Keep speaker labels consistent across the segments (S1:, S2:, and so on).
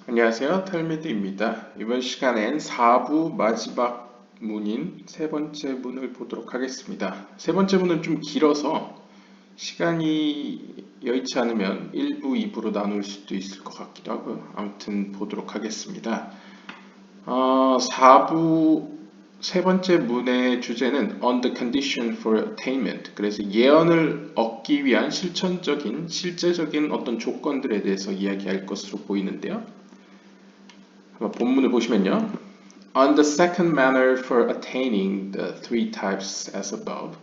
S1: 안녕하세요. 텔미드입니다. 이번 시간엔 4부 마지막 문인 세 번째 문을 보도록 하겠습니다. 세 번째 문은 좀 길어서 시간이 여의치 않으면 1부, 2부로 나눌 수도 있을 것 같기도 하고요. 아무튼 보도록 하겠습니다. 4부 세 번째 문의 주제는 On the Condition for Attainment. 그래서 예언을 얻기 위한 실제적인 어떤 조건들에 대해서 이야기할 것으로 보이는데요. 본문을 보시면요. On the second manner for attaining the three types as above.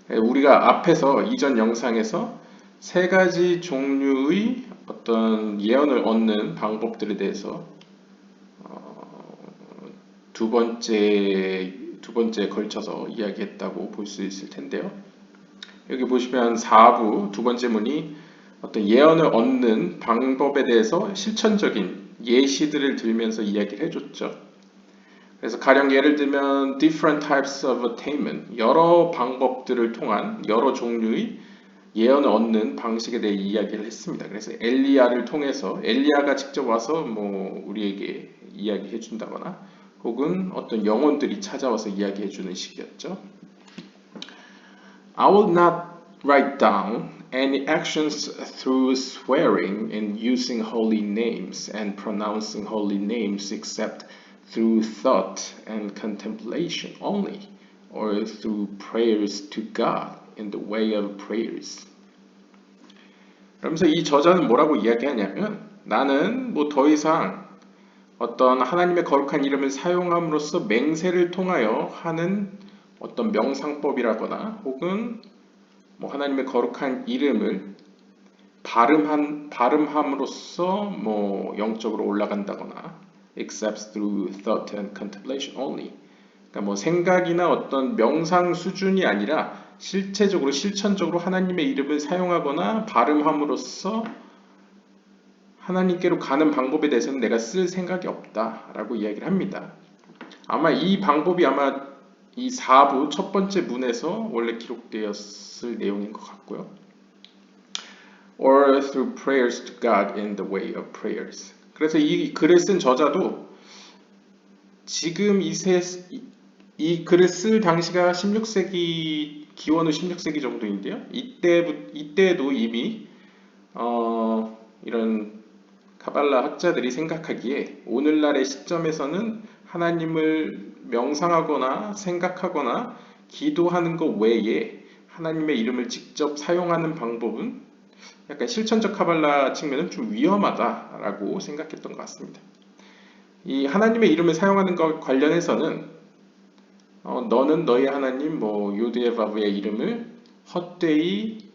S1: 우리가 앞에서 이전 영상에서 세 가지 종류의 어떤 예언을 얻는 방법들에 대해서 두 번째 걸쳐서 이야기했다고 볼 수 있을 텐데요. 여기 보시면 4부 두 번째 문이 어떤 예언을 얻는 방법에 대해서 실천적인 예시들을 들면서 이야기를 해줬죠. 그래서 가령 예를 들면 different types of attainment, 여러 방법들을 통한 여러 종류의 예언을 얻는 방식에 대해 이야기를 했습니다. 그래서 엘리야를 통해서 엘리야가 직접 와서 우리에게 이야기해 준다거나 혹은 어떤 영혼들이 찾아와서 이야기해 주는 식이었죠. I will not write down any actions through swearing and using holy names and pronouncing holy names except through thought and contemplation only, or through prayers to God in the way of prayers. 그러면서 이 저자는 뭐라고 이야기하냐면 나는 더 이상 어떤 하나님의 거룩한 이름을 사용함으로써 맹세를 통하여 하는 어떤 명상법이라거나 혹은 하나님의 거룩한 이름을 발음함으로써 영적으로 올라간다거나 except through thought and contemplation only. 그러니까 생각이나 어떤 명상 수준이 아니라 실천적으로 하나님의 이름을 사용하거나 발음함으로써 하나님께로 가는 방법에 대해서는 내가 쓸 생각이 없다라고 이야기를 합니다. 아마 이 방법이 이 4부 첫 번째 문에서 원래 기록되었을 내용인 것 같고요. Or through prayers to God in the way of prayers. 그래서 이 글을 쓴 저자도 지금 이 글을 쓸 당시가 16세기 기원 후 16세기 정도인데요. 이때도 이미 이런 카발라 학자들이 생각하기에 오늘날의 시점에서는 하나님을 명상하거나 생각하거나 기도하는 것 외에 하나님의 이름을 직접 사용하는 방법은 약간 실천적 카발라 측면은 좀 위험하다라고 생각했던 것 같습니다. 이 하나님의 이름을 사용하는 것 관련해서는 너는 너희 하나님 요드에바브의 이름을 헛되이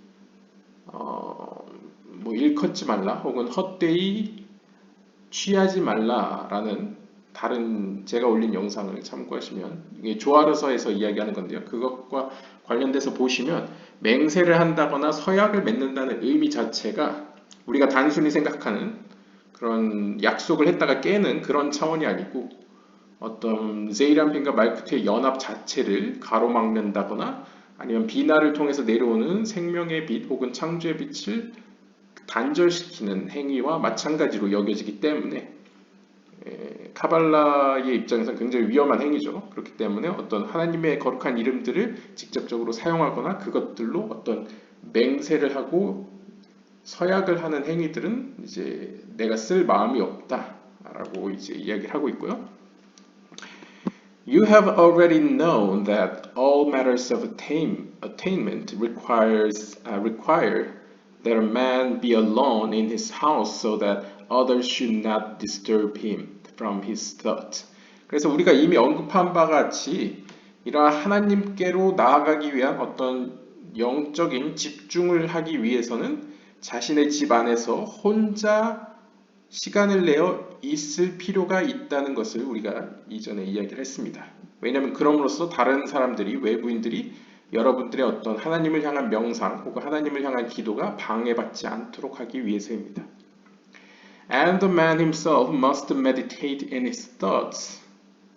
S1: 일컫지 말라 혹은 헛되이 취하지 말라라는 다른 제가 올린 영상을 참고하시면 이게 조아르서에서 이야기하는 건데요. 그것과 관련돼서 보시면 맹세를 한다거나 서약을 맺는다는 의미 자체가 우리가 단순히 생각하는 그런 약속을 했다가 깨는 그런 차원이 아니고 어떤 세이람핀과 말크트의 연합 자체를 가로막는다거나 아니면 비나를 통해서 내려오는 생명의 빛 혹은 창조의 빛을 단절시키는 행위와 마찬가지로 여겨지기 때문에 카발라의 입장에서는 굉장히 위험한 행위죠. 그렇기 때문에 어떤 하나님의 거룩한 이름들을 직접적으로 사용하거나 그것들로 어떤 맹세를 하고 서약을 하는 행위들은 이제 내가 쓸 마음이 없다라고 이제 이야기를 하고 있고요. You have already known that all matters of attainment require that a man be alone in his house so that others should not disturb him from his thought. 그래서 우리가 이미 언급한 바 같이 이러한 하나님께로 나아가기 위한 어떤 영적인 집중을 하기 위해서는 자신의 집 안에서 혼자 시간을 내어 있을 필요가 있다는 것을 우리가 이전에 이야기를 했습니다. 왜냐하면 그럼으로써 다른 사람들이 외부인들이 여러분들의 어떤 하나님을 향한 명상 혹은 하나님을 향한 기도가 방해받지 않도록 하기 위해서입니다. And the man himself must meditate in his thoughts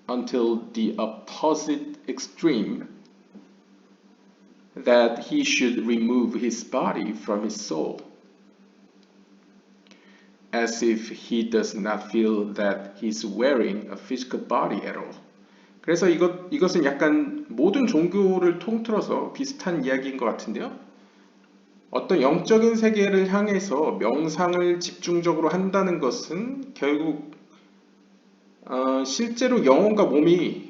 S1: until the opposite extreme that he should remove his body from his soul. as if he does not feel that he's wearing a physical body at all. 그래서 이것은 약간 모든 종교를 통틀어서 비슷한 이야기인 것 같은데요. 어떤 영적인 세계를 향해서 명상을 집중적으로 한다는 것은 결국 실제로 영혼과 몸이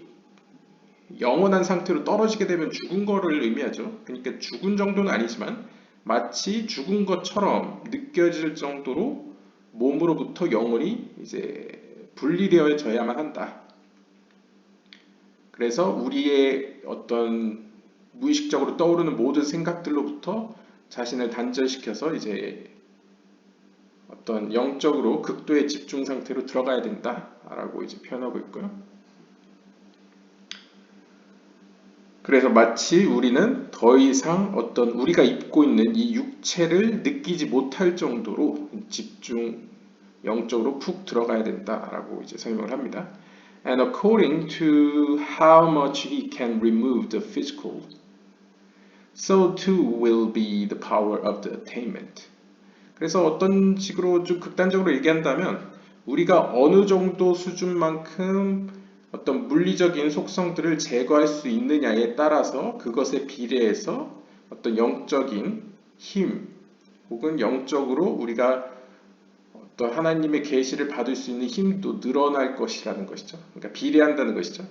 S1: 영원한 상태로 떨어지게 되면 죽은 거를 의미하죠. 그러니까 죽은 정도는 아니지만 마치 죽은 것처럼 느껴질 정도로 몸으로부터 영혼이 이제 분리되어져야만 한다. 그래서 우리의 어떤 무의식적으로 떠오르는 모든 생각들로부터 자신을 단절시켜서 이제 어떤 영적으로 극도의 집중 상태로 들어가야 된다라고 이제 표현하고 있고요. 그래서 마치 우리는 더 이상 어떤 우리가 입고 있는 이 육체를 느끼지 못할 정도로 영적으로 푹 들어가야 된다라고 이제 설명을 합니다. And according to how much he can remove the physical, so too will be the power of the attainment. 그래서 어떤 식으로 좀 극단적으로 얘기한다면 우리가 어느 정도 수준만큼 어떤 물리적인 속성들을 제거할 수 있느냐에 따라서 그것에 비례해서 어떤 영적인 힘 혹은 영적으로 우리가 어떤 하나님의 계시를 받을 수 있는 힘도 늘어날 것이라는 것이죠. 그러니까 비례한다는 것이죠.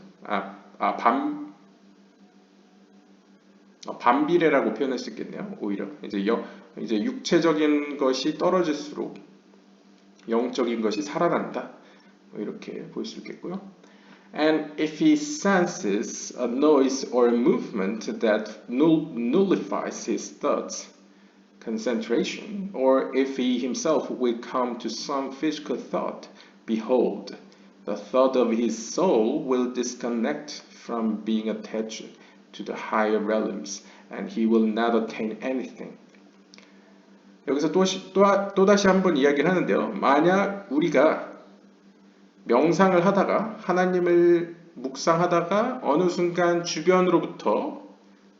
S1: 반비례라고 표현할 수 있겠네요. 오히려 이제 육체적인 것이 떨어질수록 영적인 것이 살아난다. 이렇게 볼 수 있겠고요. And if he senses a noise or a movement that nullifies his thoughts, concentration, or if he himself will come to some physical thought, behold, the thought of his soul will disconnect from being attached to the higher realms, and he will not attain anything. 여기서 또다시 한번 이야기를 하는데요. 만약 우리가 명상을 하다가 하나님을 묵상하다가 어느 순간 주변으로부터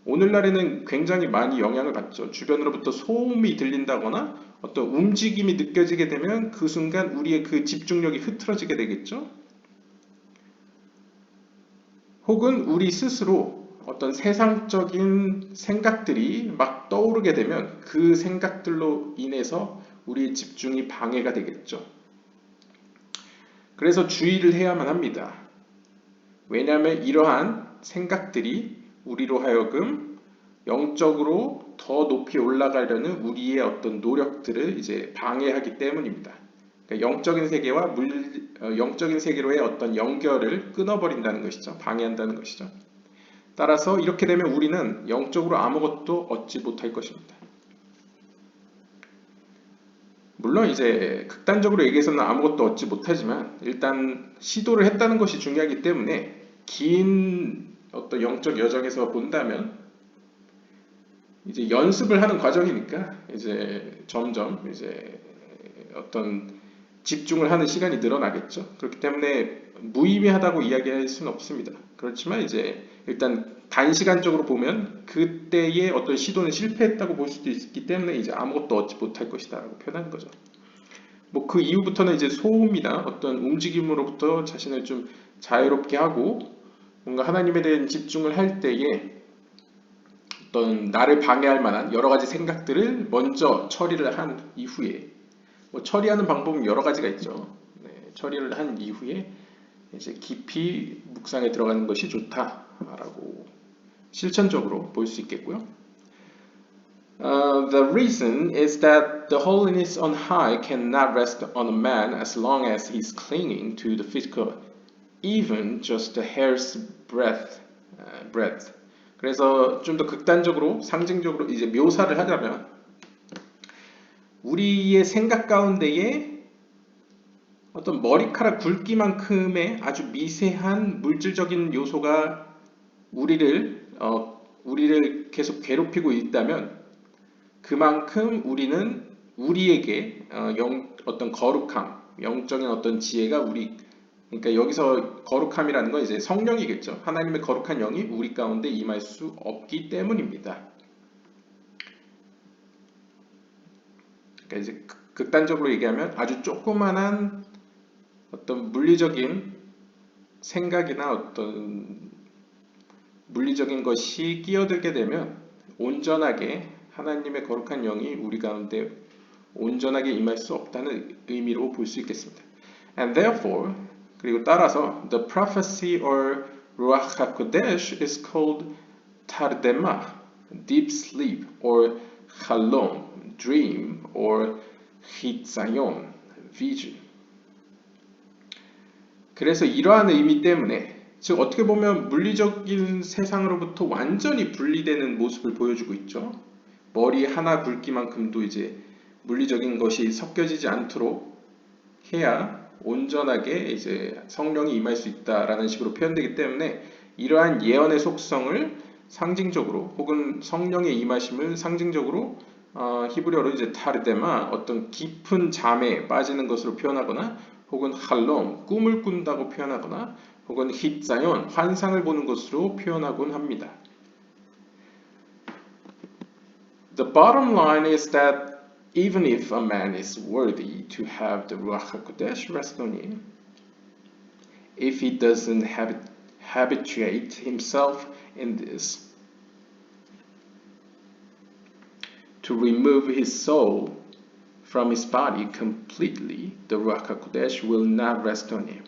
S1: 오늘날에는 굉장히 많이 영향을 받죠. 주변으로부터 소음이 들린다거나 어떤 움직임이 느껴지게 되면 그 순간 우리의 그 집중력이 흐트러지게 되겠죠. 혹은 우리 스스로 어떤 세상적인 생각들이 막 떠오르게 되면 그 생각들로 인해서 우리의 집중이 방해가 되겠죠. 그래서 주의를 해야만 합니다. 왜냐하면 이러한 생각들이 우리로 하여금 영적으로 더 높이 올라가려는 우리의 어떤 노력들을 이제 방해하기 때문입니다. 그러니까 영적인 세계로의 어떤 연결을 끊어버린다는 것이죠. 방해한다는 것이죠. 따라서 이렇게 되면 우리는 영적으로 아무것도 얻지 못할 것입니다. 물론 이제 극단적으로 얘기해서는 아무것도 얻지 못하지만 일단 시도를 했다는 것이 중요하기 때문에 긴 어떤 영적 여정에서 본다면 이제 연습을 하는 과정이니까 이제 점점 이제 어떤 집중을 하는 시간이 늘어나겠죠. 그렇기 때문에 무의미하다고 이야기할 수는 없습니다. 그렇지만 이제 일단 단시간적으로 보면 그때의 어떤 시도는 실패했다고 볼 수도 있기 때문에 이제 아무것도 얻지 못할 것이다라고 표현하는 거죠. 뭐 그 이후부터는 이제 소음이나 어떤 움직임으로부터 자신을 좀 자유롭게 하고 뭔가 하나님에 대한 집중을 할 때에 어떤 나를 방해할 만한 여러 가지 생각들을 먼저 처리를 한 이후에 뭐 처리하는 방법은 여러 가지가 있죠. 처리를 한 이후에 이제 깊이 묵상에 들어가는 것이 좋다라고 실천적으로 볼 수 있겠고요. The reason is that the holiness on high cannot rest on a man as long as he's clinging to the physical, even just a hair's breadth. 그래서 좀 더 극단적으로 상징적으로 이제 묘사를 하자면 우리의 생각 가운데에 어떤 머리카락 굵기만큼의 아주 미세한 물질적인 요소가 우리를 계속 괴롭히고 있다면 그만큼 우리는 우리에게 어떤 거룩함, 영적인 어떤 지혜가 그러니까 여기서 거룩함이라는 건 이제 성령이겠죠. 하나님의 거룩한 영이 우리 가운데 임할 수 없기 때문입니다. 그러니까 이제 극단적으로 얘기하면 아주 조그만한 어떤 물리적인 생각이나 어떤 물리적인 것이 끼어들게 되면 온전하게 하나님의 거룩한 영이 우리 가운데 온전하게 임할 수 없다는 의미로 볼 수 있겠습니다. And therefore, 그리고 따라서 the prophecy or Ruach HaKodesh is called tardema, deep sleep, or halom, dream, or hitzayon, vision. 그래서 이러한 의미 때문에 즉 어떻게 보면 물리적인 세상으로부터 완전히 분리되는 모습을 보여주고 있죠. 머리 하나 굵기만큼도 이제 물리적인 것이 섞여지지 않도록 해야 온전하게 이제 성령이 임할 수 있다라는 식으로 표현되기 때문에 이러한 예언의 속성을 상징적으로 혹은 성령의 임하심을 상징적으로 히브리어로 이제 타르데마 어떤 깊은 잠에 빠지는 것으로 표현하거나 혹은 할롬 꿈을 꾼다고 표현하거나 혹은 hitzayon 환상을 보는 것으로 표현하곤 합니다. The bottom line is that even if a man is worthy to have the Ruach HaKodesh rest on him, if he doesn't habituate himself in this, to remove his soul from his body completely, the Ruach HaKodesh will not rest on him.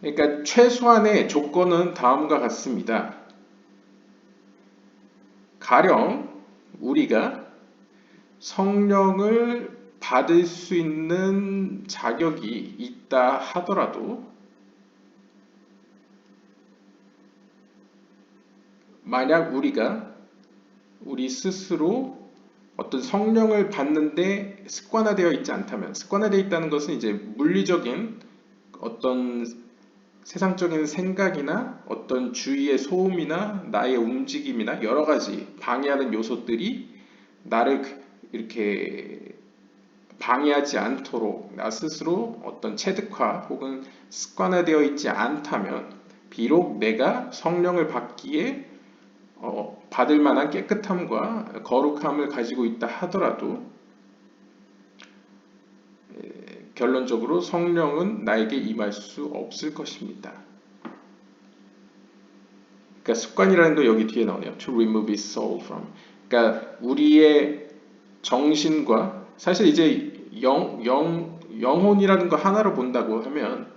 S1: 그러니까 최소한의 조건은 다음과 같습니다. 가령 우리가 성령을 받을 수 있는 자격이 있다 하더라도 만약 우리가 우리 스스로 어떤 성령을 받는데 습관화되어 있지 않다면 습관화되어 있다는 것은 이제 물리적인 어떤 세상적인 생각이나 어떤 주위의 소음이나 나의 움직임이나 여러 가지 방해하는 요소들이 나를 이렇게 방해하지 않도록 나 스스로 어떤 체득화 혹은 습관화되어 있지 않다면 비록 내가 성령을 받기에 받을 만한 깨끗함과 거룩함을 가지고 있다 하더라도 결론적으로 성령은 나에게 임할 수 없을 것입니다. 그러니까 습관이라는 거 여기 뒤에 나오네요. To remove his soul from. 그러니까 우리의 정신과 사실 이제 영혼이라는 거 하나로 본다고 하면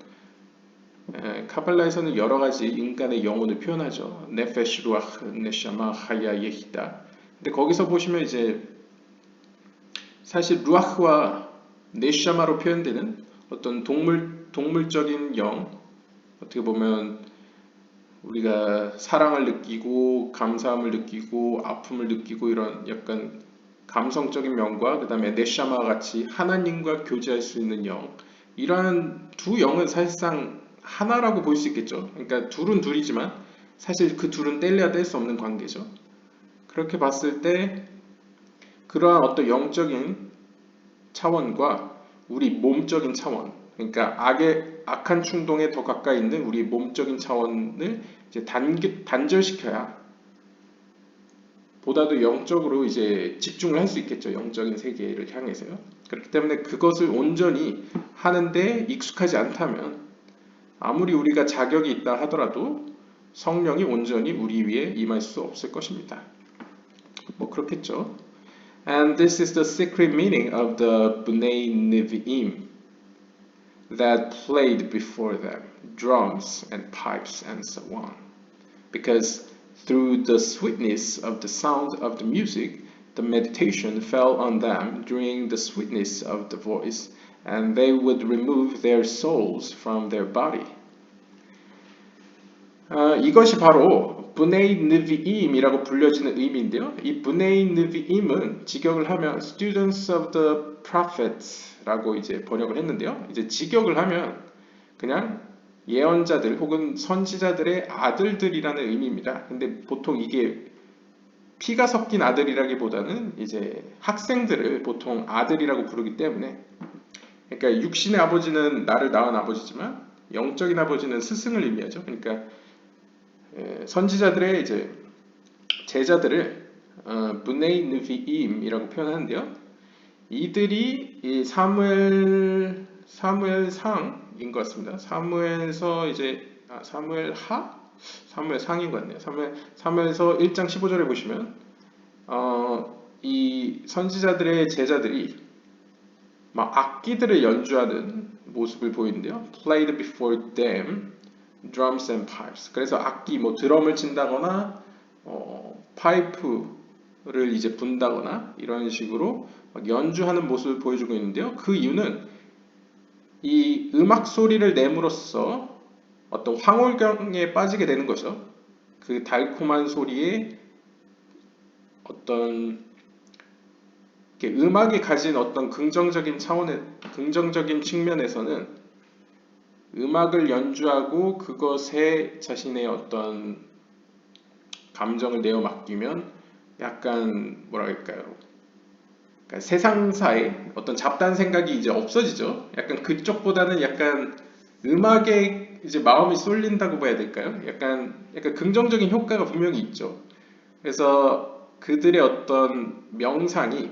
S1: 카발라에서는 여러 가지 인간의 영혼을 표현하죠. 네페시, 루아흐, 네샤마, 하야, 예히다. 근데 거기서 보시면 이제 사실 루아흐와 네샤마로 표현되는 어떤 동물적인 영, 어떻게 보면 우리가 사랑을 느끼고 감사함을 느끼고 아픔을 느끼고 이런 약간 감성적인 영과 그 다음에 네샤마와 같이 하나님과 교제할 수 있는 영, 이러한 두 영은 사실상 하나라고 볼 수 있겠죠. 그러니까 둘은 둘이지만 사실 그 둘은 뗄래야 뗄 수 없는 관계죠. 그렇게 봤을 때 그러한 어떤 영적인 차원과 우리 몸적인 차원, 그러니까 악한 충동에 더 가까이 있는 우리 몸적인 차원을 이제 단절시켜야 보다도 영적으로 이제 집중을 할 수 있겠죠. 영적인 세계를 향해서요. 그렇기 때문에 그것을 온전히 하는데 익숙하지 않다면 아무리 우리가 자격이 있다 하더라도 성령이 온전히 우리 위에 임할 수 없을 것입니다. 뭐 그렇겠죠. And this is the secret meaning of the Bnei Nevi'im that played before them, drums and pipes and so on. Because through the sweetness of the sound of the music, the meditation fell on them during the sweetness of the voice, and they would remove their souls from their body. 이것이 바로 브네이 느비임이라고 불려지는 의미인데요. 이 브네이 느비임은 직역을 하면 Students of the Prophets라고 이제 번역을 했는데요. 이제 직역을 하면 그냥 예언자들 혹은 선지자들의 아들들이라는 의미입니다. 근데 보통 이게 피가 섞인 아들이라기보다는 이제 학생들을 보통 아들이라고 부르기 때문에 그러니까 육신의 아버지는 나를 낳은 아버지지만 영적인 아버지는 스승을 의미하죠. 그러니까 선지자들의 이제 제자들을 브네이 느비임이라고 표현하는데요. 이들이 이 사무엘상인 것 같습니다. 사무엘서 이제 사무엘상인 것 같네요. 사무엘서 1장 15절에 보시면 이 선지자들의 제자들이 막 악기들을 연주하는 모습을 보이는데요. Played before them drums and pipes. 그래서 악기 뭐 드럼을 친다거나 파이프를 이제 분다거나 이런 식으로 막 연주하는 모습을 보여주고 있는데요. 그 이유는 이 음악 소리를 내므로써 어떤 황홀경에 빠지게 되는 거죠. 그 달콤한 소리에 어떤 음악이 가진 어떤 긍정적인 측면에서는 음악을 연주하고 그것에 자신의 어떤 감정을 내어 맡기면 약간 뭐랄까요? 그러니까 세상사의 어떤 잡다한 생각이 이제 없어지죠. 약간 그쪽보다는 약간 음악에 이제 마음이 쏠린다고 봐야 될까요? 약간 긍정적인 효과가 분명히 있죠. 그래서 그들의 어떤 묵상이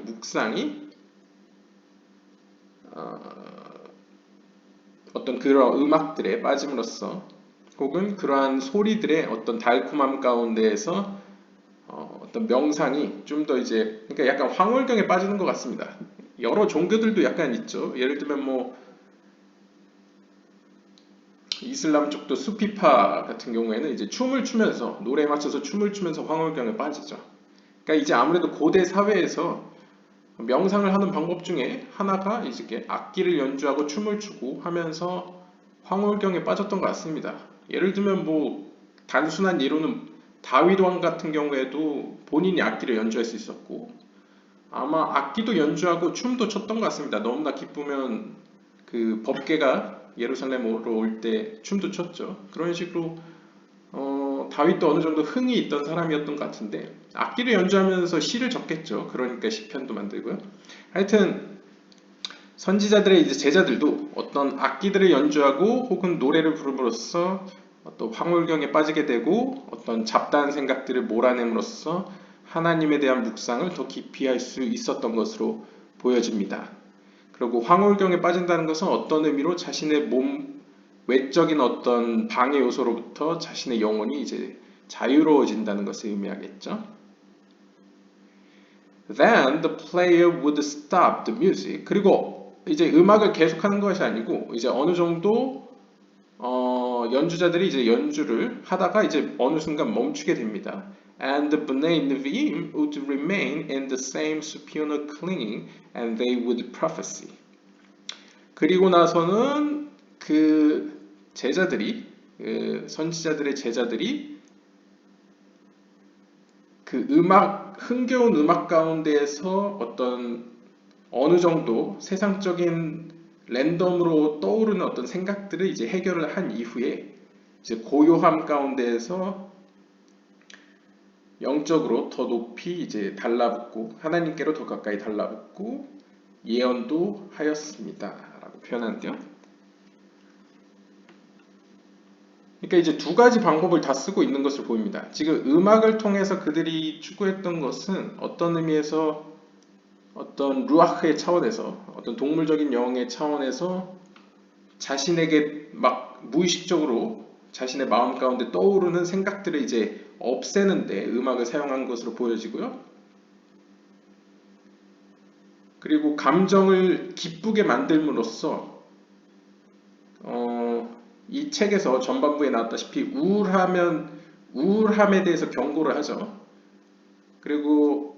S1: 어떤 그런 음악들에 빠짐으로써 혹은 그러한 소리들의 어떤 달콤함 가운데에서 어떤 명상이 좀 더 이제 그러니까 약간 황홀경에 빠지는 것 같습니다. 여러 종교들도 약간 있죠. 예를 들면 뭐 이슬람 쪽도 수피파 같은 경우에는 이제 춤을 추면서 노래에 맞춰서 춤을 추면서 황홀경에 빠지죠. 그러니까 이제 아무래도 고대 사회에서 명상을 하는 방법 중에 하나가 이제 악기를 연주하고 춤을 추고 하면서 황홀경에 빠졌던 것 같습니다. 예를 들면 뭐 단순한 예로는 다윗 왕 같은 경우에도 본인이 악기를 연주할 수 있었고 아마 악기도 연주하고 춤도 췄던 것 같습니다. 너무나 기쁘면 그 법궤가 예루살렘으로 올 때 춤도 췄죠. 그런 식으로 다윗도 어느 정도 흥이 있던 사람이었던 것 같은데 악기를 연주하면서 시를 적겠죠. 그러니까 시편도 만들고요. 하여튼 선지자들의 이제 제자들도 어떤 악기들을 연주하고 혹은 노래를 부름으로써 어떤 황홀경에 빠지게 되고 어떤 잡다한 생각들을 몰아냄으로써 하나님에 대한 묵상을 더 깊이 할 수 있었던 것으로 보여집니다. 그리고 황홀경에 빠진다는 것은 어떤 의미로 자신의 몸 외적인 어떤 방해 요소로부터 자신의 영혼이 이제 자유로워진다는 것을 의미하겠죠. Then the player would stop the music. 그리고 이제 음악을 계속하는 것이 아니고 이제 어느 정도 연주자들이 이제 연주를 하다가 이제 어느 순간 멈추게 됩니다. And the Bnei Nevi'im would remain in the same supernal clinging, and they would prophesy. 그리고 나서는 그 제자들이 선지자들의 제자들이 그 흥겨운 음악 가운데에서 어떤 어느 정도 세상적인 랜덤으로 떠오르는 어떤 생각들을 이제 해결을 한 이후에 이제 고요함 가운데에서 영적으로 더 높이 이제 달라붙고 하나님께로 더 가까이 달라붙고 예언도 하였습니다라고 표현하는데요. 그러니까 이제 두 가지 방법을 다 쓰고 있는 것을 보입니다. 지금 음악을 통해서 그들이 추구했던 것은 어떤 의미에서 어떤 루아흐의 차원에서 어떤 동물적인 영의 차원에서 자신에게 막 무의식적으로 자신의 마음 가운데 떠오르는 생각들을 이제 없애는데 음악을 사용한 것으로 보여지고요. 그리고 감정을 기쁘게 만들므로써 이 책에서 전반부에 나왔다시피 우울함에 대해서 경고를 하죠. 그리고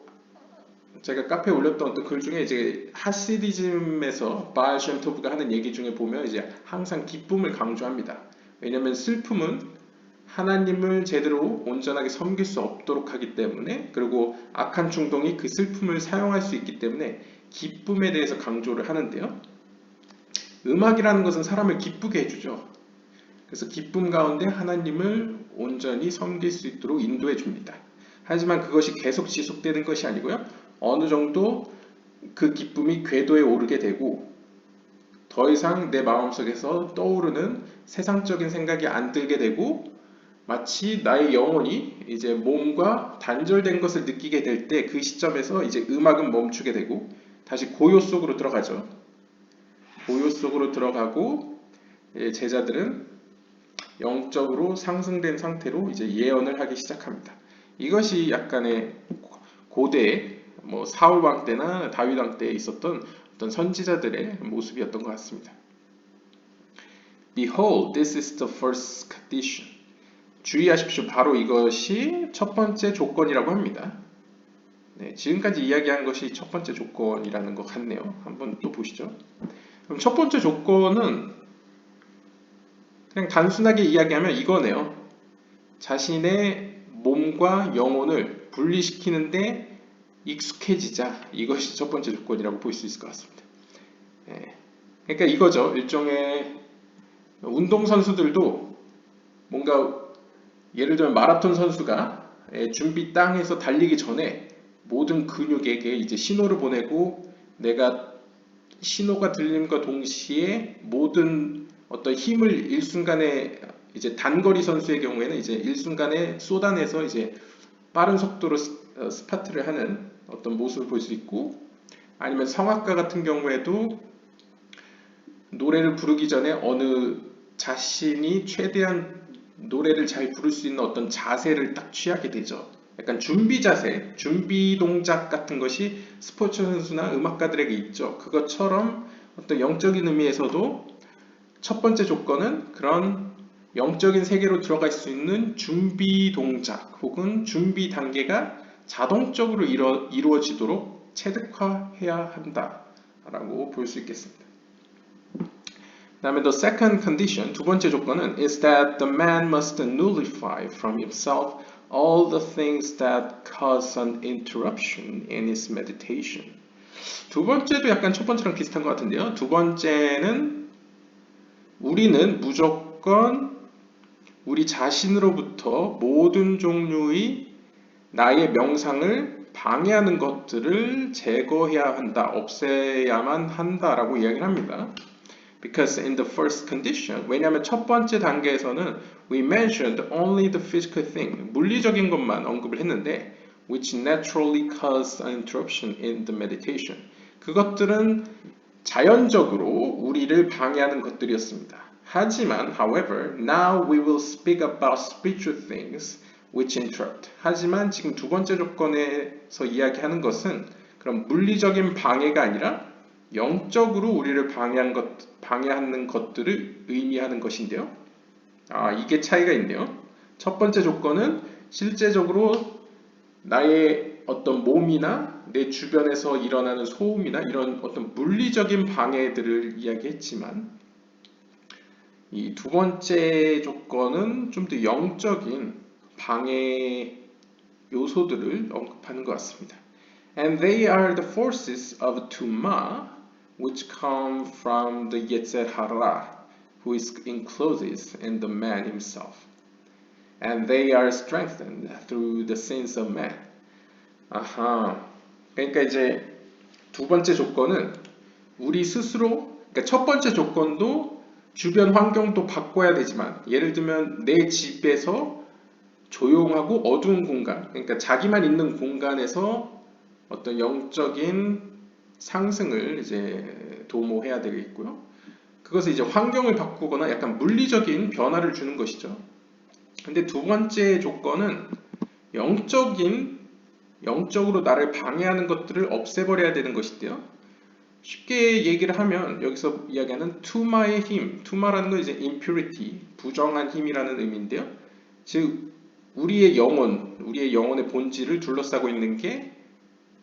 S1: 제가 카페에 올렸던 어떤 글 중에 이제 하시디즘에서 바알 셴토브가 하는 얘기 중에 보면 이제 항상 기쁨을 강조합니다. 왜냐하면 슬픔은 하나님을 제대로 온전하게 섬길 수 없도록 하기 때문에 그리고 악한 충동이 그 슬픔을 사용할 수 있기 때문에 기쁨에 대해서 강조를 하는데요. 음악이라는 것은 사람을 기쁘게 해주죠. 그래서 기쁨 가운데 하나님을 온전히 섬길 수 있도록 인도해 줍니다. 하지만 그것이 계속 지속되는 것이 아니고요. 어느 정도 그 기쁨이 궤도에 오르게 되고 더 이상 내 마음속에서 떠오르는 세상적인 생각이 안 들게 되고 마치 나의 영혼이 이제 몸과 단절된 것을 느끼게 될 때 그 시점에서 이제 음악은 멈추게 되고 다시 고요 속으로 들어가죠. 고요 속으로 들어가고 제자들은 영적으로 상승된 상태로 이제 예언을 하기 시작합니다. 이것이 약간의 고대 뭐 사울 왕 때나 다윗 왕 때에 있었던 어떤 선지자들의 모습이었던 것 같습니다. Behold, this is the first condition. 주의하십시오. 바로 이것이 첫 번째 조건이라고 합니다. 네, 지금까지 이야기한 것이 첫 번째 조건이라는 것 같네요. 한번 또 보시죠. 그럼 첫 번째 조건은 그냥 단순하게 이야기하면 이거네요. 자신의 몸과 영혼을 분리시키는데 익숙해지자. 이것이 첫 번째 조건이라고 볼 수 있을 것 같습니다. 네. 그러니까 이거죠. 일종의 운동선수들도 뭔가 예를 들면 마라톤 선수가 준비 땅에서 달리기 전에 모든 근육에게 이제 신호를 보내고 내가 신호가 들림과 동시에 모든 어떤 힘을 일순간에 이제 단거리 선수의 경우에는 이제 일순간에 쏟아내서 이제 빠른 속도로 스파트를 하는 어떤 모습을 볼 수 있고 아니면 성악가 같은 경우에도 노래를 부르기 전에 어느 자신이 최대한 노래를 잘 부를 수 있는 어떤 자세를 딱 취하게 되죠. 약간 준비 자세, 준비 동작 같은 것이 스포츠 선수나 음악가들에게 있죠. 그것처럼 어떤 영적인 의미에서도 첫 번째 조건은 그런 영적인 세계로 들어갈 수 있는 준비 동작 혹은 준비 단계가 자동적으로 이루어지도록 체득화해야 한다라고 볼 수 있겠습니다. 다음에 the second condition, 두 번째 조건은 is that the man must nullify from himself all the things that cause an interruption in his meditation. 두 번째도 약간 첫 번째랑 비슷한 것 같은데요. 두 번째는 우리는 무조건 우리 자신으로부터 모든 종류의 나의 명상을 방해하는 것들을 제거해야 한다, 없애야만 한다라고 이야기를 합니다. Because in the first condition, 왜냐하면 첫 번째 단계에서는 we mentioned only the physical thing, 물리적인 것만 언급을 했는데 which naturally caused an interruption in the meditation. 그것들은 자연적으로 우리를 방해하는 것들이었습니다. 하지만, however, now we will speak about spiritual things which interrupt. 하지만 지금 두 번째 조건에서 이야기하는 것은 그런 물리적인 방해가 아니라 영적으로 우리를 방해하는 것들을 의미하는 것인데요. 이게 차이가 있네요. 첫 번째 조건은 실제적으로 나의 어떤 몸이나 내 주변에서 일어나는 소음이나 이런 어떤 물리적인 방해들을 이야기했지만 이 두 번째 조건은 좀 더 영적인 방해 요소들을 언급하는 것 같습니다. And they are the forces of Tuma which come from the Yetzer Hara, who is enclosed in the man himself. And they are strengthened through the sins of man. 그러니까 이제 두 번째 조건은 우리 스스로, 그러니까 첫 번째 조건도 주변 환경도 바꿔야 되지만, 예를 들면 내 집에서 조용하고 어두운 공간, 그러니까 자기만 있는 공간에서 어떤 영적인 상승을 이제 도모해야 되겠고요. 그것을 이제 환경을 바꾸거나 약간 물리적인 변화를 주는 것이죠. 근데 두 번째 조건은 영적으로 나를 방해하는 것들을 없애버려야 되는 것인데요. 쉽게 얘기를 하면 여기서 이야기하는 투마의 힘, 투마라는 건 이제 impurity, 부정한 힘이라는 의미인데요. 즉 우리의 영혼의 본질을 둘러싸고 있는 게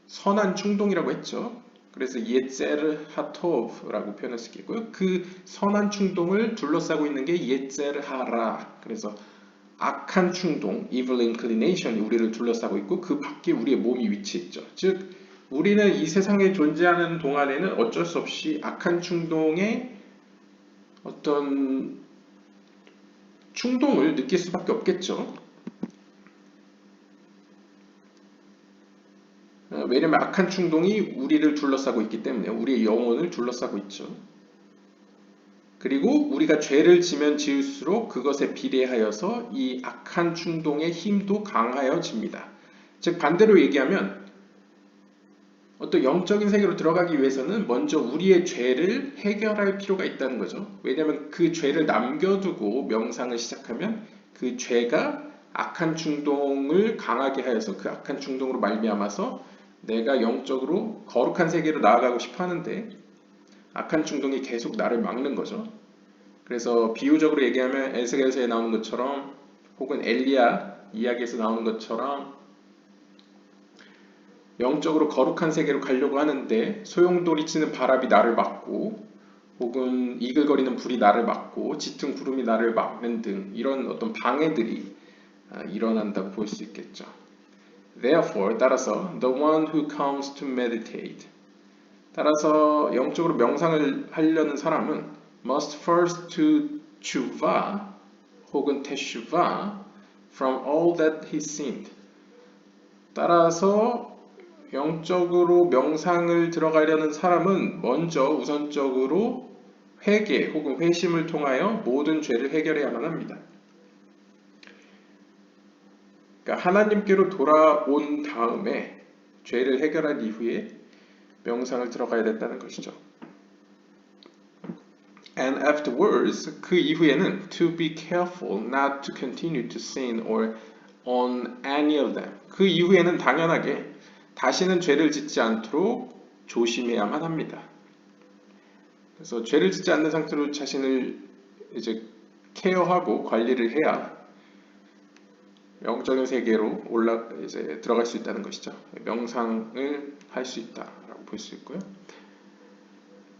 S1: 선한 충동이라고 했죠. 그래서 예제르 하토브라고 표현할 수 있겠고요. 그 선한 충동을 둘러싸고 있는 게 예제르 하라. 그래서 악한 충동, evil inclination이 우리를 둘러싸고 있고 그 밖에 우리의 몸이 위치해 있죠. 즉 우리는 이 세상에 존재하는 동안에는 어쩔 수 없이 악한 충동의 어떤 충동을 느낄 수밖에 없겠죠. 왜냐하면 악한 충동이 우리를 둘러싸고 있기 때문에 우리의 영혼을 둘러싸고 있죠. 그리고 우리가 죄를 지면 지을수록 그것에 비례하여서 이 악한 충동의 힘도 강하여집니다. 즉 반대로 얘기하면 어떤 영적인 세계로 들어가기 위해서는 먼저 우리의 죄를 해결할 필요가 있다는 거죠. 왜냐하면 그 죄를 남겨두고 명상을 시작하면 그 죄가 악한 충동을 강하게 하여서 그 악한 충동으로 말미암아서 내가 영적으로 거룩한 세계로 나아가고 싶어 하는데 악한 충동이 계속 나를 막는 거죠. 그래서 비유적으로 얘기하면 에스겔서에 나오는 것처럼 혹은 엘리야 이야기에서 나오는 것처럼 영적으로 거룩한 세계로 가려고 하는데 소용돌이치는 바람이 나를 막고 혹은 이글거리는 불이 나를 막고 짙은 구름이 나를 막는 등 이런 어떤 방해들이 일어난다고 볼 수 있겠죠. Therefore, 따라서 the one who comes to meditate 따라서 영적으로 명상을 하려는 사람은 must first to tshuva 혹은 teshuvah from all that he sinned 따라서 영적으로 명상을 들어가려는 사람은 먼저 우선적으로 회개 혹은 회심을 통하여 모든 죄를 해결해야만 합니다. 그러니까 하나님께로 돌아온 다음에 죄를 해결한 이후에 명상을 들어가야 된다는 것이죠. And afterwards, 그 이후에는 to be careful not to continue to sin or on any of them. 그 이후에는 당연하게 다시는 죄를 짓지 않도록 조심해야만 합니다. 그래서 죄를 짓지 않는 상태로 자신을 이제 케어하고 관리를 해야 영적인 세계로 이제 들어갈 수 있다는 것이죠. 명상을 할 수 있다라고 볼 수 있고요.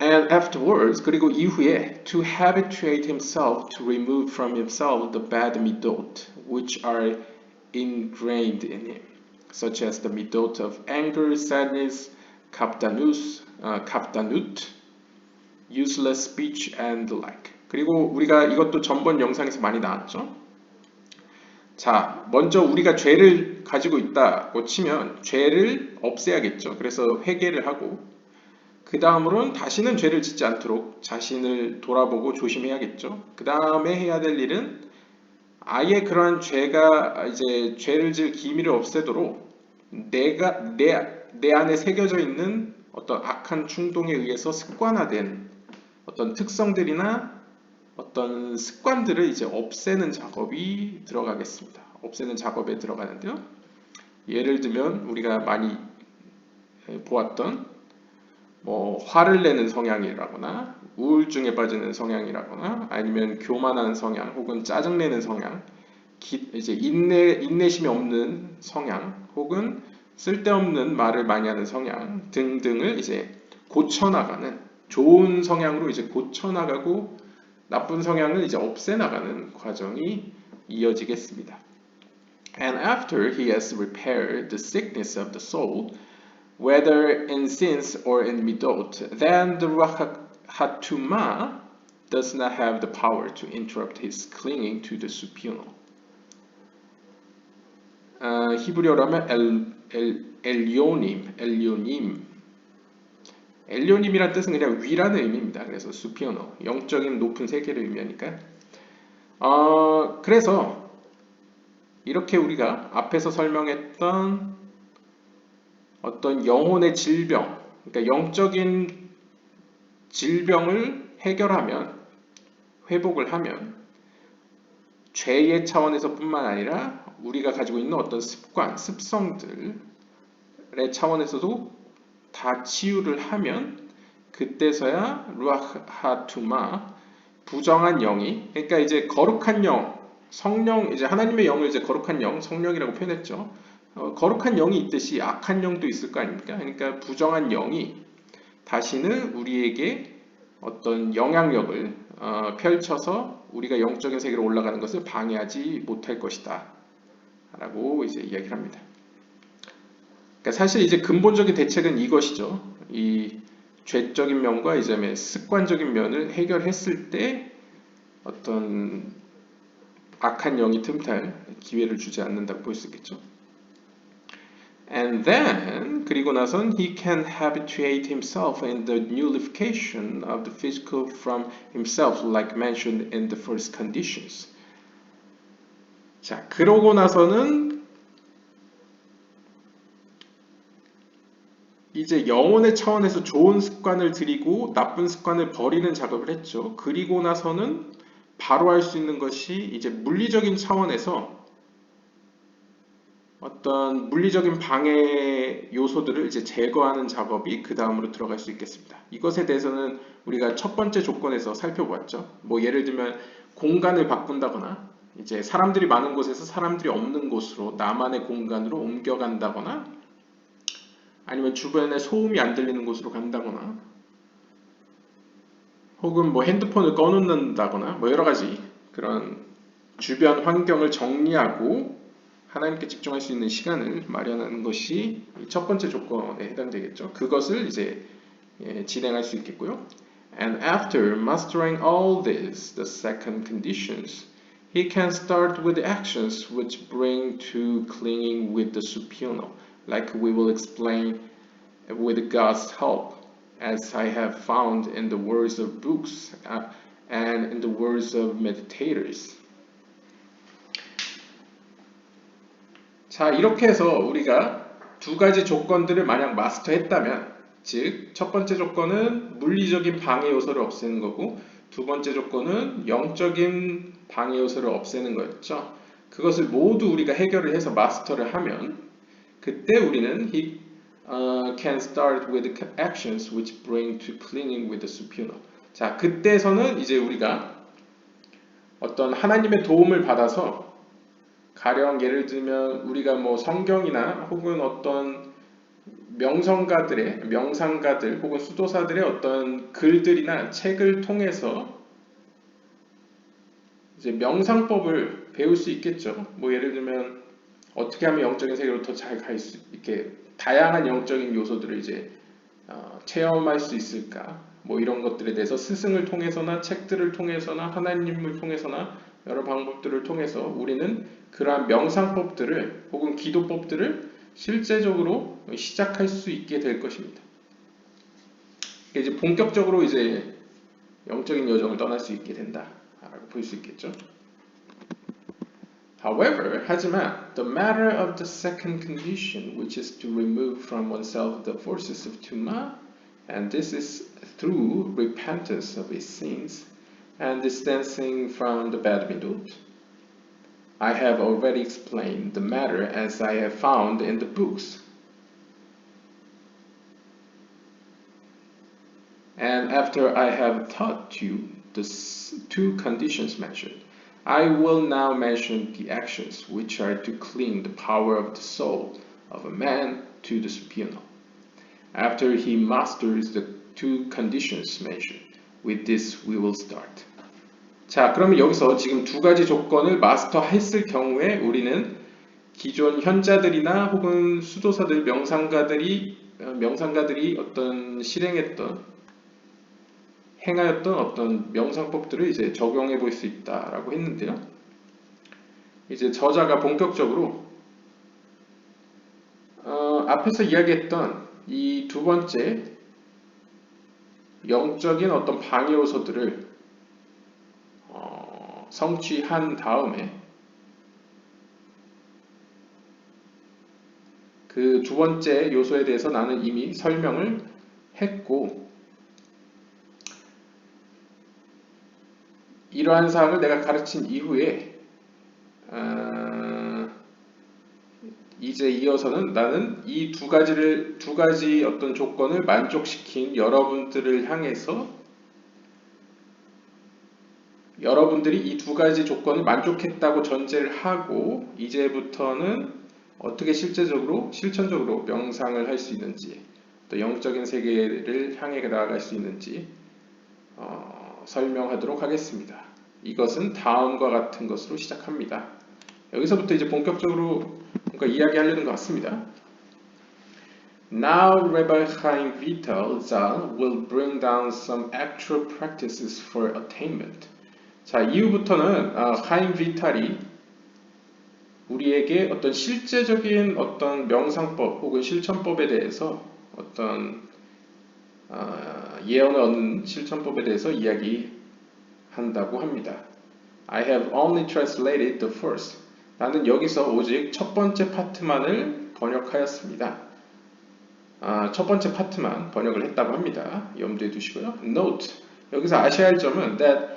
S1: And afterwards, 그리고 이후에 to habituate himself to remove from himself the bad midot which are ingrained in him. Such as the midot of anger, sadness, kapdanut, useless speech, and the like. 그리고 우리가 이것도 전번 영상에서 많이 나왔죠. 자, 먼저 우리가 죄를 가지고 있다고 치면 죄를 없애야겠죠. 그래서 회개를 하고 그 다음으로는 다시는 죄를 짓지 않도록 자신을 돌아보고 조심해야겠죠. 그 다음에 해야 될 일은 아예 그러한 죄가 이제 죄를 질 기미를 없애도록 내 안에 새겨져 있는 어떤 악한 충동에 의해서 습관화된 어떤 특성들이나 어떤 습관들을 이제 없애는 작업이 들어가겠습니다. 없애는 작업에 들어가는데요. 예를 들면 우리가 많이 보았던 화를 내는 성향이라거나 우울증에 빠지는 성향이라거나 아니면 교만한 성향 혹은 짜증내는 성향 이제 인내심이 없는 성향 혹은 쓸데없는 말을 많이 하는 성향 등등을 이제 고쳐나가는 좋은 성향으로 이제 고쳐나가고 나쁜 성향을 이제 없애나가는 과정이 이어지겠습니다. And after he has repaired the sickness of the soul, whether in sins or in midot, then the Ruach HaTumah does not have the power to interrupt his clinging to the supernal. 히브리어로 하면 엘리오님이란 뜻은 그냥 위라는 의미입니다. 그래서 supernal, 영적인 높은 세계를 의미하니까. 그래서 이렇게 우리가 앞에서 설명했던 어떤 영혼의 질병, 그러니까 영적인 질병을 해결하면, 회복을 하면 죄의 차원에서 뿐만 아니라 우리가 가지고 있는 어떤 습관, 습성들의 차원에서도 다 치유를 하면 그때서야 루아흐 하투마 부정한 영이 그러니까 이제 거룩한 영, 성령 이제 하나님의 영을 이제 거룩한 영, 성령이라고 표현했죠. 거룩한 영이 있듯이 악한 영도 있을 거 아닙니까? 그러니까 부정한 영이 다시는 우리에게 어떤 영향력을 펼쳐서 우리가 영적인 세계로 올라가는 것을 방해하지 못할 것이다 라고 이제 이야기를 합니다. 그러니까 사실 이제 근본적인 대책은 이것이죠. 이 죄적인 면과 이제 습관적인 면을 해결했을 때 어떤 악한 영이 틈탈 기회를 주지 않는다고 볼 수 있겠죠. And then 그리고 나선 he can habituate himself in the nullification of the physical from himself like mentioned in the first conditions. 자, 그러고 나서는 이제 영혼의 차원에서 좋은 습관을 들이고 나쁜 습관을 버리는 작업을 했죠. 그리고 나서는 바로 할 수 있는 것이 이제 물리적인 차원에서 어떤 물리적인 방해 요소들을 이제 제거하는 작업이 그 다음으로 들어갈 수 있겠습니다. 이것에 대해서는 우리가 첫 번째 조건에서 살펴보았죠. 뭐 예를 들면 공간을 바꾼다거나 이제 사람들이 많은 곳에서 사람들이 없는 곳으로 나만의 공간으로 옮겨간다거나 아니면 주변에 소음이 안 들리는 곳으로 간다거나 혹은 뭐 핸드폰을 꺼놓는다거나 뭐 여러 가지 그런 주변 환경을 정리하고 하나님께 집중할 수 있는 시간을 마련하는 것이 첫 번째 조건에 해당되겠죠. 그것을 이제 진행할 수 있겠고요. And after mastering all this, the second conditions, he can start with actions which bring to clinging with the supernal, like we will explain with God's help, as I have found in the words of books and in the words of meditators. 자, 이렇게 해서 우리가 두 가지 조건들을 만약 마스터했다면, 즉, 첫 번째 조건은 물리적인 방해 요소를 없애는 거고, 두 번째 조건은 영적인 방해 요소를 없애는 거였죠. 그것을 모두 우리가 해결을 해서 마스터를 하면, 그때 우리는 he can start with actions which bring to clinging with the supernal. 자, 그때서는 이제 우리가 어떤 하나님의 도움을 받아서 가령 예를 들면 우리가 뭐 성경이나 혹은 어떤 명상가들 혹은 수도사들의 어떤 글들이나 책을 통해서 이제 명상법을 배울 수 있겠죠. 뭐 예를 들면 어떻게 하면 영적인 세계로 더 잘 갈 수 있게 다양한 영적인 요소들을 이제 체험할 수 있을까? 뭐 이런 것들에 대해서 스승을 통해서나 책들을 통해서나 하나님을 통해서나 여러 방법들을 통해서 우리는 그러한 명상법들을 혹은 기도법들을 실제적으로 시작할 수 있게 될 것입니다. 이제 본격적으로 이제 영적인 여정을 떠날 수 있게 된다라고 볼 수 있겠죠. However, 하지만 the matter of the second condition, which is to remove from oneself the forces of tuma, and this is through repentance of his sins and distancing from the bad midot. I have already explained the matter as I have found in the books. And after I have taught you the two conditions mentioned, I will now mention the actions which are to cling the power of the soul of a man to the supernal. After he masters the two conditions mentioned, with this we will start. 자, 그러면 여기서 지금 두 가지 조건을 마스터했을 경우에 우리는 기존 현자들이나 혹은 수도사들, 명상가들이 어떤 행하였던 어떤 명상법들을 이제 적용해 볼 수 있다라고 했는데요. 이제 저자가 본격적으로 앞에서 이야기했던 이 두 번째 영적인 어떤 방해 요소들을 성취한 다음에 그 두 번째 요소에 대해서 나는 이미 설명을 했고 이러한 사항을 내가 가르친 이후에 이제 이어서는 나는 이 두 가지 어떤 조건을 만족시킨 여러분들을 향해서 여러분들이 이 두 가지 조건을 만족했다고 전제를 하고 이제부터는 어떻게 실천적으로 명상을 할 수 있는지 또 영적인 세계를 향해 나아갈 수 있는지 설명하도록 하겠습니다. 이것은 다음과 같은 것으로 시작합니다. 여기서부터 이제 본격적으로 뭔가 이야기하려는 것 같습니다. Now Rabbi Chaim Vital Zal will bring down some actual practices for attainment. 자, 이후부터는 하임 비탈이 우리에게 어떤 실제적인 어떤 명상법 혹은 실천법에 대해서 어떤 예언을 얻는 실천법에 대해서 이야기한다고 합니다. I have only translated the first. 나는 여기서 오직 첫 번째 파트만을 번역하였습니다. 첫 번째 파트만 번역을 했다고 합니다. 염두에 두시고요. Note. 여기서 아셔야 할 점은 that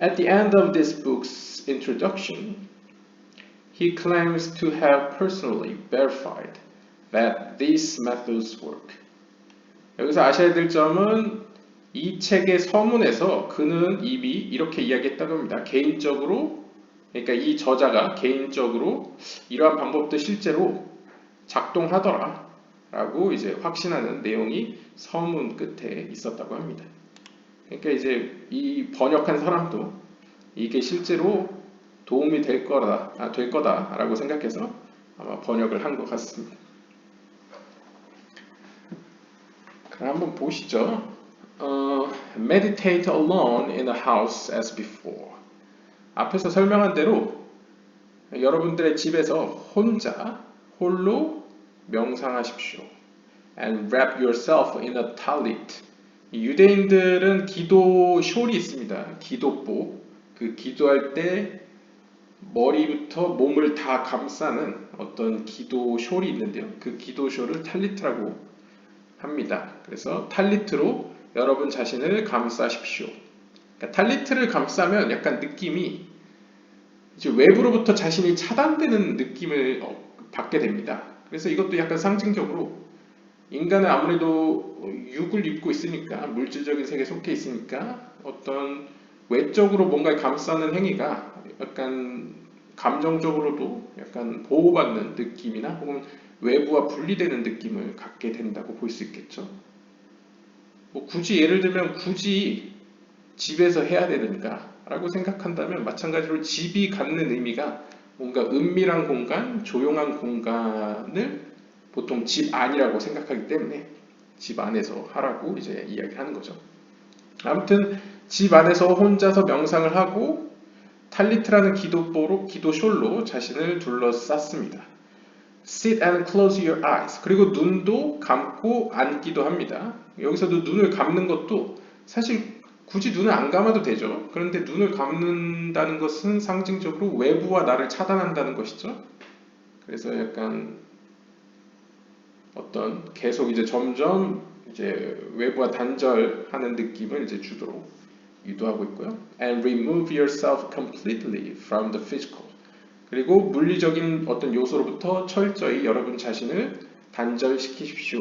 S1: at the end of this book's introduction, he claims to have personally verified that these methods work. 여기서 아셔야 될 점은 이 책의 서문에서 그는 이미 이렇게 이야기했다고 합니다. 개인적으로, 그러니까 이 저자가 개인적으로 이러한 방법도 실제로 작동하더라 라고 이제 확신하는 내용이 서문 끝에 있었다고 합니다. 그러니까 이제 이 번역한 사람도 이게 실제로 도움이 될 거다라고 생각해서 아마 번역을 한 것 같습니다. 그럼 한번 보시죠. Meditate alone in a house as before. 앞에서 설명한 대로 여러분들의 집에서 홀로 명상하십시오. And wrap yourself in a talit. 유대인들은 기도 숄이 있습니다. 기도복. 그 기도할 때 머리부터 몸을 다 감싸는 어떤 기도 숄이 있는데요. 그 기도 숄을 탈리트라고 합니다. 그래서 탈리트로 여러분 자신을 감싸십시오. 그러니까 탈리트를 감싸면 약간 느낌이 이제 외부로부터 자신이 차단되는 느낌을 받게 됩니다. 그래서 이것도 약간 상징적으로 인간은 아무래도 육을 입고 있으니까 물질적인 세계에 속해 있으니까 어떤 외적으로 뭔가를 감싸는 행위가 약간 감정적으로도 약간 보호받는 느낌이나 혹은 외부와 분리되는 느낌을 갖게 된다고 볼 수 있겠죠. 뭐 굳이 예를 들면 굳이 집에서 해야 되는가 라고 생각한다면 마찬가지로 집이 갖는 의미가 뭔가 은밀한 공간, 조용한 공간을 보통 집 안이라고 생각하기 때문에 집 안에서 하라고 이제 이야기하는 거죠. 아무튼 집 안에서 혼자서 명상을 하고 탈리트라는 기도숄로 자신을 둘러쌌습니다. Sit and close your eyes. 그리고 눈도 감고 앉기도 합니다. 여기서도 눈을 감는 것도 사실 굳이 눈을 안 감아도 되죠. 그런데 눈을 감는다는 것은 상징적으로 외부와 나를 차단한다는 것이죠. 그래서 약간 어떤 계속 이제 점점 이제 외부와 단절하는 느낌을 이제 주도록 유도하고 있고요. And remove yourself completely from the physical. 그리고 물리적인 어떤 요소로부터 철저히 여러분 자신을 단절시키십시오.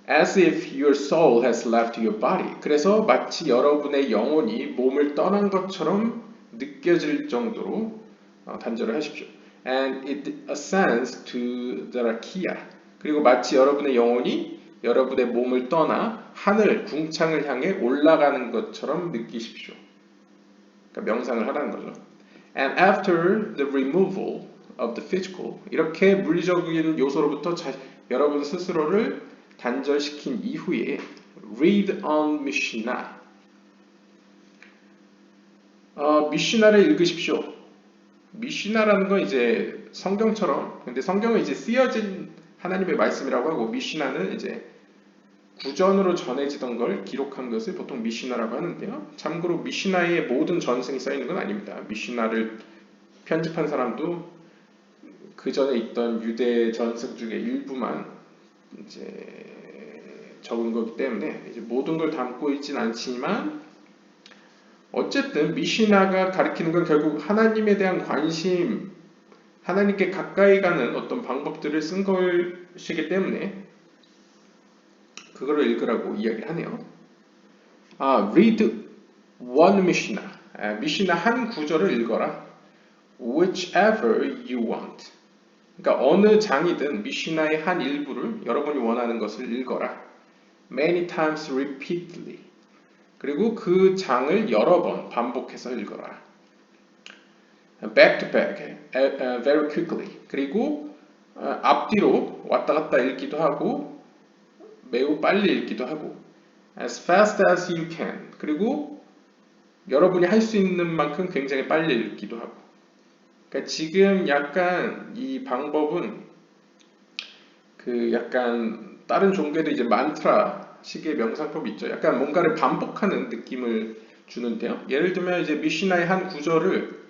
S1: As if your soul has left your body. 그래서 마치 여러분의 영혼이 몸을 떠난 것처럼 느껴질 정도로 단절을 하십시오. And it ascends to the rakia. 그리고 마치 여러분의 영혼이 여러분의 몸을 떠나 하늘, 궁창을 향해 올라가는 것처럼 느끼십시오. 그러니까 명상을 하라는 거죠. And after the removal of the physical, 이렇게 물리적인 요소로부터 여러분 스스로를 단절시킨 이후에 read on Mishnah. 미시나를 읽으십시오. 미시나라는 건 이제 성경처럼, 근데 성경은 이제 쓰여진 하나님의 말씀이라고 하고 미시나는 이제 구전으로 전해지던 걸 기록한 것을 보통 미시나라고 하는데요. 참고로 미시나의 모든 전승이 쌓이는 건 아닙니다. 미시나를 편집한 사람도 그 전에 있던 유대 전승 중에 일부만 이제 적은 거기 때문에 이제 모든 걸 담고 있진 않지만 어쨌든 미시나가 가리키는 건 결국 하나님에 대한 관심, 하나님께 가까이 가는 어떤 방법들을 쓴 것이기 때문에 그거를 읽으라고 이야기를 하네요. read one Mishnah. 미시나 한 구절을 읽어라. Whichever you want. 그러니까 어느 장이든 미시나의 한 일부를 여러분이 원하는 것을 읽어라. Many times repeatedly. 그리고 그 장을 여러 번 반복해서 읽어라. Back to back, very quickly. 그리고 앞뒤로 왔다 갔다 읽기도 하고 매우 빨리 읽기도 하고 as fast as you can. 그리고 여러분이 할 수 있는 만큼 굉장히 빨리 읽기도 하고. 그러니까 지금 약간 이 방법은 그 약간 다른 종교도 이제 만트라 식의 명상법이 있죠. 약간 뭔가를 반복하는 느낌을 주는데요. 예를 들면 이제 미시나의 한 구절을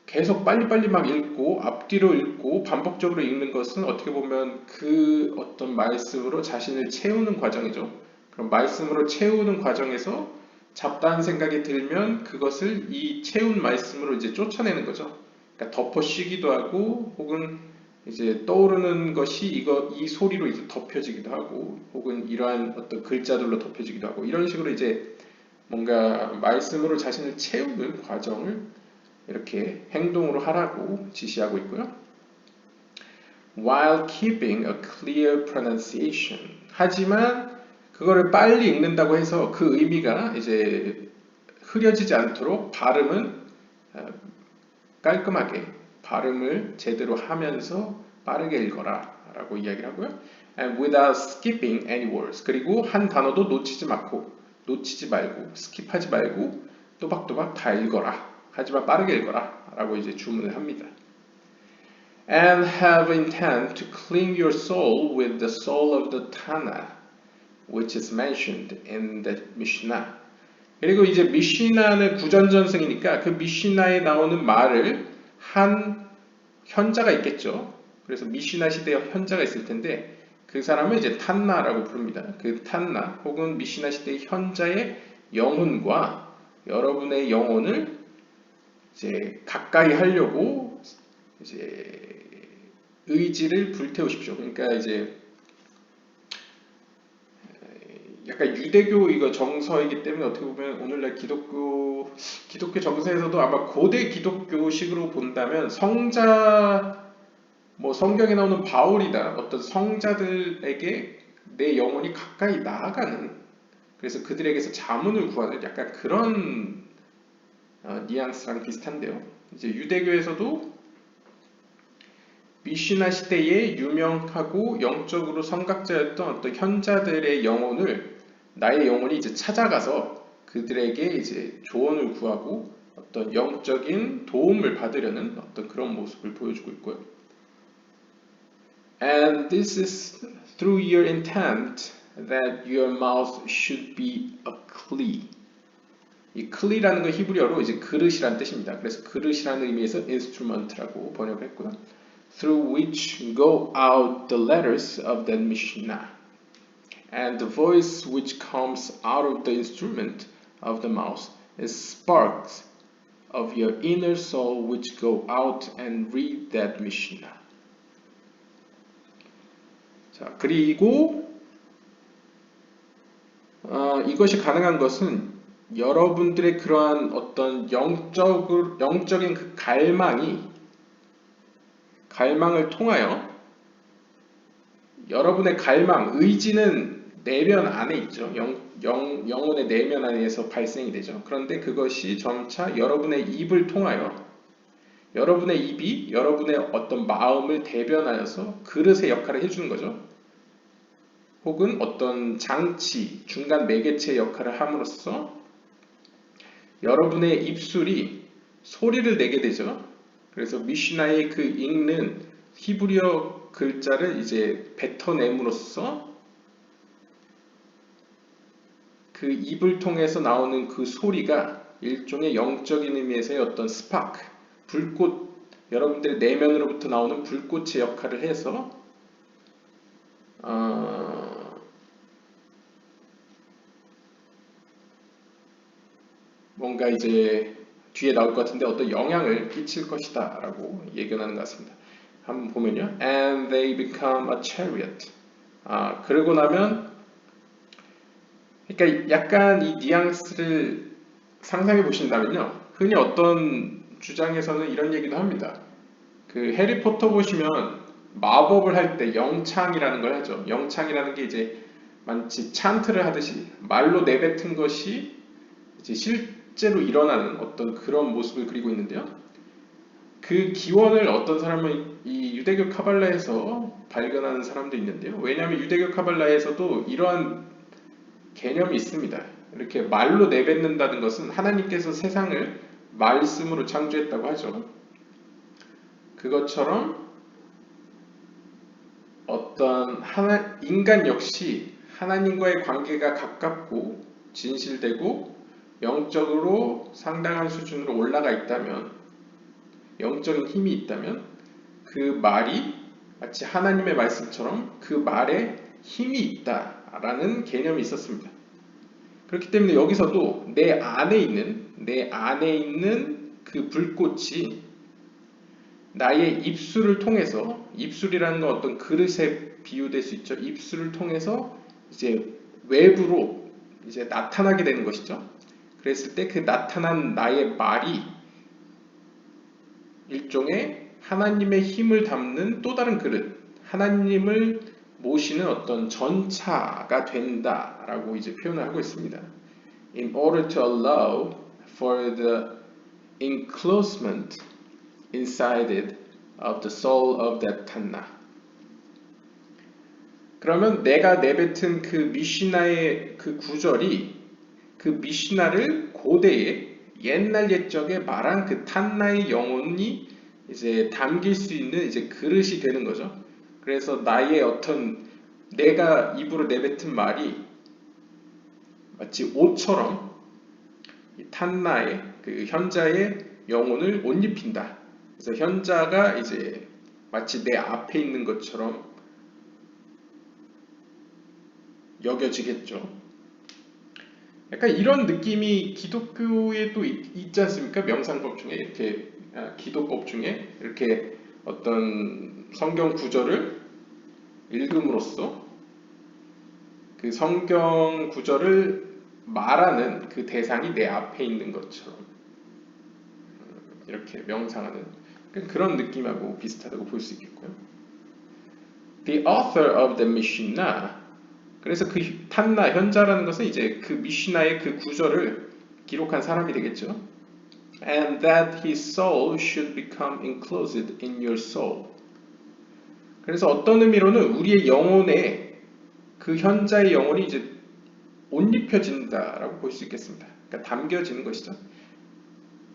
S1: 계속 빨리빨리 막 읽고 앞뒤로 읽고 반복적으로 읽는 것은 어떻게 보면 그 어떤 말씀으로 자신을 채우는 과정이죠. 그럼 말씀으로 채우는 과정에서 잡다한 생각이 들면 그것을 이 채운 말씀으로 이제 쫓아내는 거죠. 그러니까 덮어씌기도 하고 혹은 이제 떠오르는 것이 이 소리로 이제 덮여지기도 하고 혹은 이러한 어떤 글자들로 덮여지기도 하고 이런 식으로 이제 뭔가 말씀으로 자신을 채우는 과정을 이렇게 행동으로 하라고 지시하고 있고요. While keeping a clear pronunciation. 하지만 그거를 빨리 읽는다고 해서 그 의미가 이제 흐려지지 않도록 발음은 깔끔하게 발음을 제대로 하면서 빠르게 읽어라 라고 이야기를 하고요. And without skipping any words. 그리고 한 단어도 놓치지 말고 스킵하지 말고 또박또박 다 읽어라. 하지만 빠르게 읽어라 라고 이제 주문을 합니다. And have intent to clean your soul with the soul of the Tana, which is mentioned in the Mishnah. 그리고 이제 미시나는 구전전승이니까 그 미시나에 나오는 말을 한 현자가 있겠죠. 그래서 미시나 시대에 현자가 있을 텐데 그 사람을 이제 탄나라고 부릅니다. 그 탄나 혹은 미시나 시대의 현자의 영혼과 여러분의 영혼을 이제 가까이 하려고 이제 의지를 불태우십시오. 그러니까 이제 약간 유대교 이거 정서이기 때문에 어떻게 보면 오늘날 기독교 정서에서도 아마 고대 기독교식으로 본다면 성자 뭐 성경에 나오는 바울이다 어떤 성자들에게 내 영혼이 가까이 나아가는 그래서 그들에게서 자문을 구하는 약간 그런 뉘앙스랑 비슷한데요. 이제 유대교에서도 미시나 시대에 유명하고 영적으로 성각자였던 어떤 현자들의 영혼을 나의 영혼이 이제 찾아가서 그들에게 이제 조언을 구하고 어떤 영적인 도움을 받으려는 어떤 그런 모습을 보여주고 있고요. And this is through your intent that your mouth should be a kli. 이 클리라는 건 히브리어로 이제 그릇이란 뜻입니다. 그래서 그릇이라는 의미에서 instrument라고 번역을 했고요. Through which go out the letters of the Mishnah, and the voice which comes out of the instrument of the mouth is sparks of your inner soul which go out and read that Mishnah. 자, 그리고 이것이 가능한 것은 여러분들의 그러한 어떤 영적인 그 갈망을 통하여 여러분의 의지는 내면 안에 있죠. 영혼의 내면 안에서 발생이 되죠. 그런데 그것이 점차 여러분의 입을 통하여 여러분의 입이 여러분의 어떤 마음을 대변하여서 그릇의 역할을 해주는 거죠. 혹은 어떤 장치, 중간 매개체 역할을 함으로써 여러분의 입술이 소리를 내게 되죠. 그래서 미시나의 그 읽는 히브리어 글자를 이제 뱉어냄으로써 그 입을 통해서 나오는 그 소리가 일종의 영적인 의미에서의 어떤 스파크, 불꽃, 여러분들의 내면으로부터 나오는 불꽃의 역할을 해서 뭔가 이제 뒤에 나올 것 같은데 어떤 영향을 끼칠 것이다 라고 예견하는 것 같습니다. 한번 보면요. And they become a chariot. 그러고 나면 그러니까 약간 이 뉘앙스를 상상해 보신다면요. 흔히 어떤 주장에서는 이런 얘기도 합니다. 그 해리포터 보시면 마법을 할 때 영창이라는 걸 하죠. 영창이라는 게 이제 마치 찬트를 하듯이 말로 내뱉은 것이 이제 실제로 일어나는 어떤 그런 모습을 그리고 있는데요. 그 기원을 어떤 사람은 이 유대교 카발라에서 발견하는 사람도 있는데요. 왜냐하면 유대교 카발라에서도 이러한 개념이 있습니다. 이렇게 말로 내뱉는다는 것은 하나님께서 세상을 말씀으로 창조했다고 하죠. 그것처럼 어떤 인간 역시 하나님과의 관계가 가깝고 진실되고 영적으로 상당한 수준으로 올라가 있다면 영적인 힘이 있다면 그 말이 마치 하나님의 말씀처럼 그 말에 힘이 있다라는 개념이 있었습니다. 그렇기 때문에 여기서도 내 안에 있는 그 불꽃이 나의 입술을 통해서, 입술이라는 건 어떤 그릇에 비유될 수 있죠. 입술을 통해서 이제 외부로 이제 나타나게 되는 것이죠. 그랬을 때 그 나타난 나의 말이 일종의 하나님의 힘을 담는 또 다른 그릇, 하나님을 모시는 어떤 전차가 된다라고 이제 표현을 하고 있습니다. In order to allow for the enclosement inside it of the soul of that tanna. 그러면 내가 내뱉은 그 미시나의 그 구절이 그 미시나를 고대에 옛날 옛적에 말한 그 탄나의 영혼이 이제 담길 수 있는 이제 그릇이 되는 거죠. 그래서 나의 어떤 내가 입으로 내뱉은 말이 마치 옷처럼 탄나의 그 현자의 영혼을 옷 입힌다. 그래서 현자가 이제 마치 내 앞에 있는 것처럼 여겨지겠죠. 약간 이런 느낌이 기독교에도 있지 않습니까? 명상법 중에 이렇게 기도법 중에 이렇게 어떤 성경 구절을 읽음으로써 그 성경 구절을 말하는 그 대상이 내 앞에 있는 것처럼 이렇게 명상하는 그런 느낌하고 비슷하다고 볼 수 있겠고요. The author of the Mishnah. 그래서 그 탄나 현자라는 것은 이제 그 미시나의 그 구절을 기록한 사람이 되겠죠. And that his soul should become enclosed in your soul. 그래서 어떤 의미로는 우리의 영혼에 그 현자의 영혼이 이제 옷 입혀진다라고 볼 수 있겠습니다. 그러니까 담겨지는 것이죠.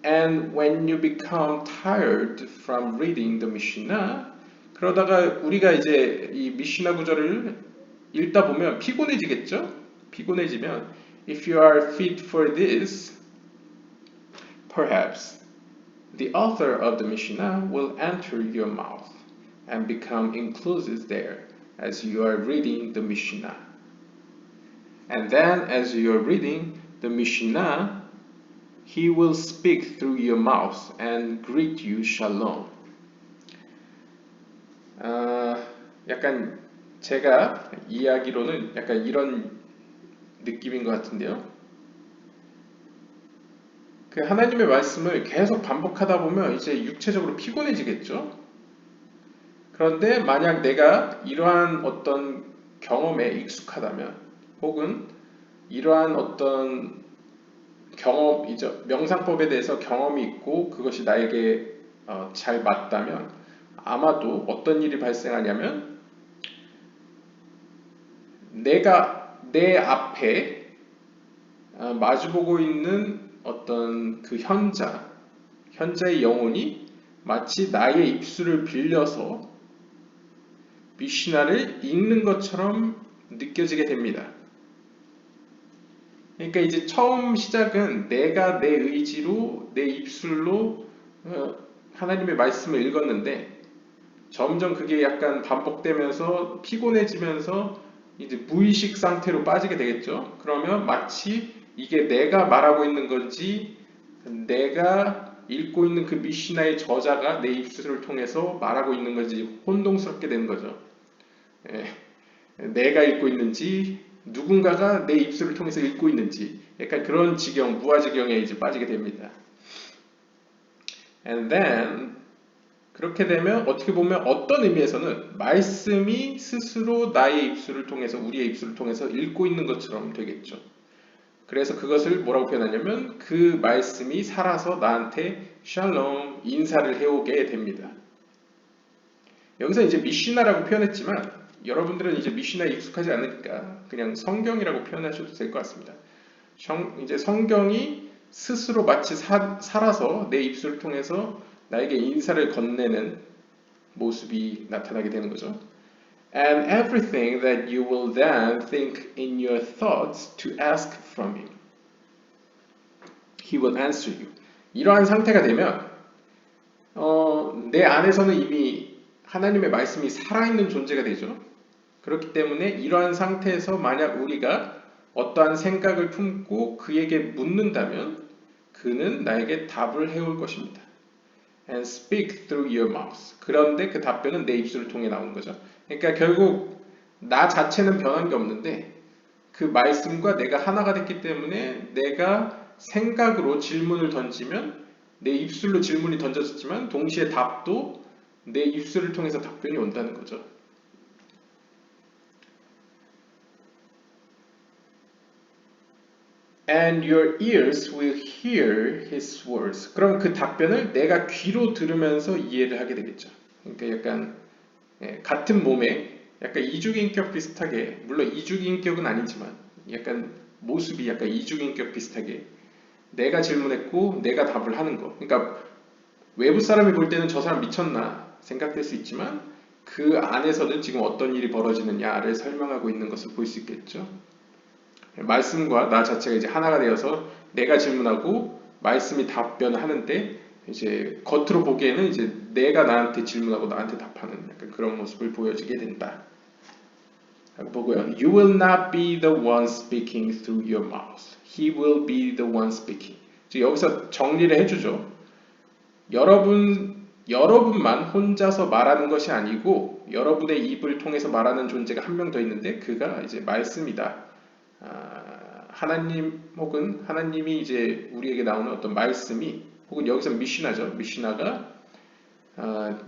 S1: And when you become tired from reading the Mishnah, 그러다가 우리가 이제 이 미시나 구절을 읽다 보면 피곤해지겠죠? 피곤해지면 if you are fit for this, perhaps the author of the Mishnah will enter your mouth and become enclosed there as you are reading the Mishnah. And then as you are reading the Mishnah, he will speak through your mouth and greet you shalom. 약간 제가 이야기로는 약간 이런 느낌인 것 같은데요. 그 하나님의 말씀을 계속 반복하다 보면 이제 육체적으로 피곤해지겠죠. 그런데 만약 내가 이러한 어떤 경험에 익숙하다면 혹은 이러한 어떤 경험이죠. 명상법에 대해서 경험이 있고 그것이 나에게 잘 맞다면 아마도 어떤 일이 발생하냐면 내가 내 앞에 마주보고 있는 어떤 그 현자의 영혼이 마치 나의 입술을 빌려서 미시나를 읽는 것처럼 느껴지게 됩니다. 그러니까 이제 처음 시작은 내가 내 의지로 내 입술로 하나님의 말씀을 읽었는데 점점 그게 약간 반복되면서 피곤해지면서 이제 무의식 상태로 빠지게 되겠죠. 그러면 마치 이게 내가 말하고 있는 건지 내가 읽고 있는 그 미시나의 저자가 내 입술을 통해서 말하고 있는 건지 혼동스럽게 되는 거죠. 내가 읽고 있는지 누군가가 내 입술을 통해서 읽고 있는지 약간 그런 지경, 무아지경에 이제 빠지게 됩니다. And then 그렇게 되면 어떻게 보면 어떤 의미에서는 말씀이 스스로 나의 입술을 통해서 우리의 입술을 통해서 읽고 있는 것처럼 되겠죠. 그래서 그것을 뭐라고 표현하냐면 그 말씀이 살아서 나한테 샬롬 인사를 해오게 됩니다. 여기서 이제 미시나라고 표현했지만 여러분들은 이제 미시나에 익숙하지 않으니까 그냥 성경이라고 표현하셔도 될 것 같습니다. 이제 성경이 스스로 마치 살아서 내 입술을 통해서 나에게 인사를 건네는 모습이 나타나게 되는 거죠. And everything that you will then think in your thoughts to ask from him, he will answer you. 이러한 상태가 되면 내 안에서는 이미 하나님의 말씀이 살아있는 존재가 되죠. 그렇기 때문에 이러한 상태에서 만약 우리가 어떠한 생각을 품고 그에게 묻는다면 그는 나에게 답을 해올 것입니다. And speak through your mouth. 그런데 그 답변은 내 입술을 통해 나오는 거죠. 그러니까 결국 나 자체는 변한 게 없는데 그 말씀과 내가 하나가 됐기 때문에 내가 생각으로 질문을 던지면 내 입술로 질문이 던져졌지만 동시에 답도 내 입술을 통해서 답변이 온다는 거죠. And your ears will hear his words. 그럼 그 답변을 내가 귀로 들으면서 이해를 하게 되겠죠. 그러니까 약간 같은 몸에 약간 이중인격 비슷하게, 물론 이중인격은 아니지만 약간 모습이 약간 이중인격 비슷하게 내가 질문했고 내가 답을 하는 거. 그러니까 외부 사람이 볼 때는 저 사람 미쳤나 생각될 수 있지만 그 안에서는 지금 어떤 일이 벌어지느냐를 설명하고 있는 것을 볼 수 있겠죠. 말씀과 나 자체가 이제 하나가 되어서 내가 질문하고 말씀이 답변하는데 이제 겉으로 보기에는 이제 내가 나한테 질문하고 나한테 답하는 약간 그런 모습을 보여지게 된다. 보고요. You will not be the one speaking through your mouth. He will be the one speaking. 여기서 정리를 해주죠. 여러분만 혼자서 말하는 것이 아니고 여러분의 입을 통해서 말하는 존재가 한 명 더 있는데 그가 이제 말씀이다. 하나님 혹은 하나님이 이제 우리에게 나오는 어떤 말씀이 혹은 여기서 미시나죠. 미시나가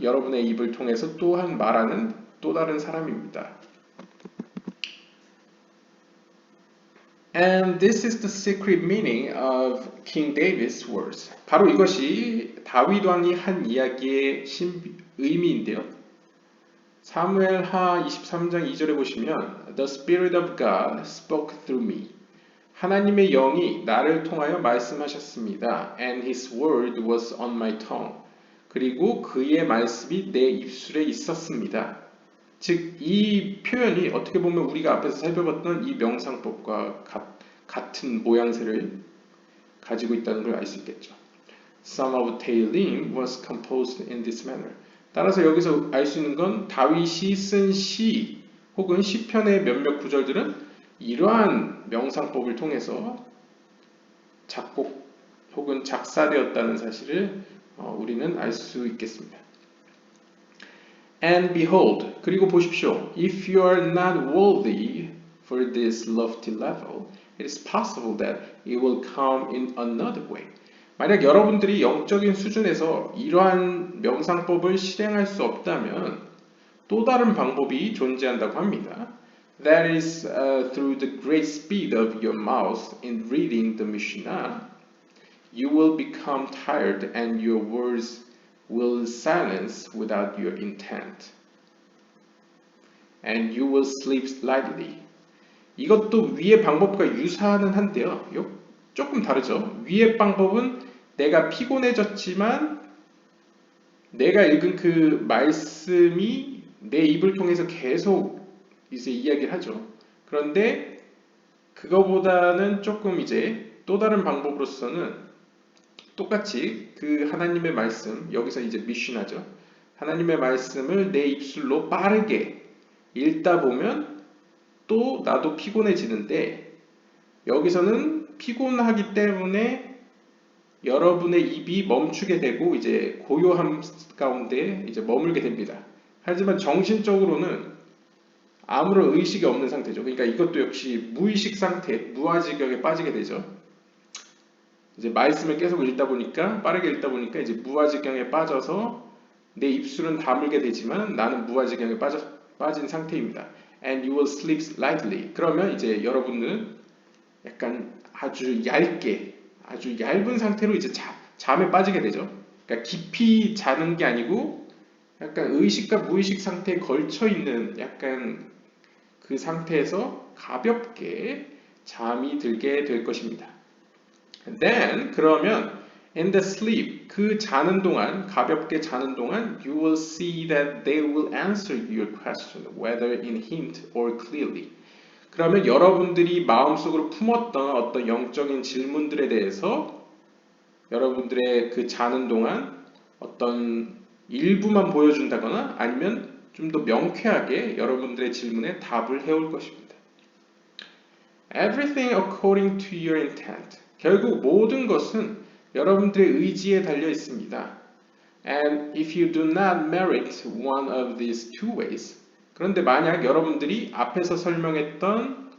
S1: 여러분의 입을 통해서 또한 말하는 또 다른 사람입니다. And this is the secret meaning of King David's words. 바로 이것이 다윗 왕이 한 이야기의 의미인데요. 사무엘하 23장 2절에 보시면 The Spirit of God spoke through me. 하나님의 영이 나를 통하여 말씀하셨습니다. And His word was on my tongue. 그리고 그의 말씀이 내 입술에 있었습니다. 즉, 이 표현이 어떻게 보면 우리가 앞에서 살펴봤던 이 명상법과 같은 모양새를 가지고 있다는 걸 알 수 있겠죠. Psalm of Tehillim was composed in this manner. 따라서 여기서 알 수 있는 건 다윗이 쓴 시 혹은 시편의 몇몇 구절들은 이러한 명상법을 통해서 작곡 혹은 작사되었다는 사실을 우리는 알 수 있겠습니다. And behold, 그리고 보십시오. If you are not worthy for this lofty level, it is possible that it will come in another way. 만약 여러분들이 영적인 수준에서 이러한 명상법을 실행할 수 없다면 또 다른 방법이 존재한다고 합니다. That is through the great speed of your mouth in reading the Mishnah, you will become tired and your words will silence without your intent. And you will sleep lightly. 이것도 위의 방법과 유사는 한데요. 조금 다르죠. 위의 방법은 내가 피곤해졌지만 내가 읽은 그 말씀이 내 입을 통해서 계속 이제 이야기를 하죠. 그런데 그거보다는 조금 이제 또 다른 방법으로서는 똑같이 그 하나님의 말씀, 여기서 이제 미시나죠. 하나님의 말씀을 내 입술로 빠르게 읽다 보면 또 나도 피곤해지는데 여기서는 피곤하기 때문에 여러분의 입이 멈추게 되고 이제 고요함 가운데 이제 머물게 됩니다. 하지만 정신적으로는 아무런 의식이 없는 상태죠. 그러니까 이것도 역시 무의식 상태, 무아지경에 빠지게 되죠. 이제 말씀을 계속 읽다 보니까 빠르게 읽다 보니까 이제 무아지경에 빠져서 내 입술은 다물게 되지만 나는 무아지경에 빠진 상태입니다. And you will sleep lightly. 그러면 이제 여러분은 약간 아주 얇은 상태로 이제 잠에 빠지게 되죠. 그러니까 깊이 자는 게 아니고 약간 의식과 무의식 상태에 걸쳐 있는 약간 그 상태에서 가볍게 잠이 들게 될 것입니다. Then 그러면 in the sleep 그 자는 동안 가볍게 자는 동안 you will see that they will answer your question whether in hint or clearly. 그러면 여러분들이 마음속으로 품었던 어떤 영적인 질문들에 대해서 여러분들의 그 자는 동안 어떤 일부만 보여준다거나 아니면 좀 더 명쾌하게 여러분들의 질문에 답을 해올 것입니다. Everything according to your intent. 결국 모든 것은 여러분들의 의지에 달려 있습니다. And if you do not merit one of these two ways, 그런데 만약 여러분들이 앞에서 설명했던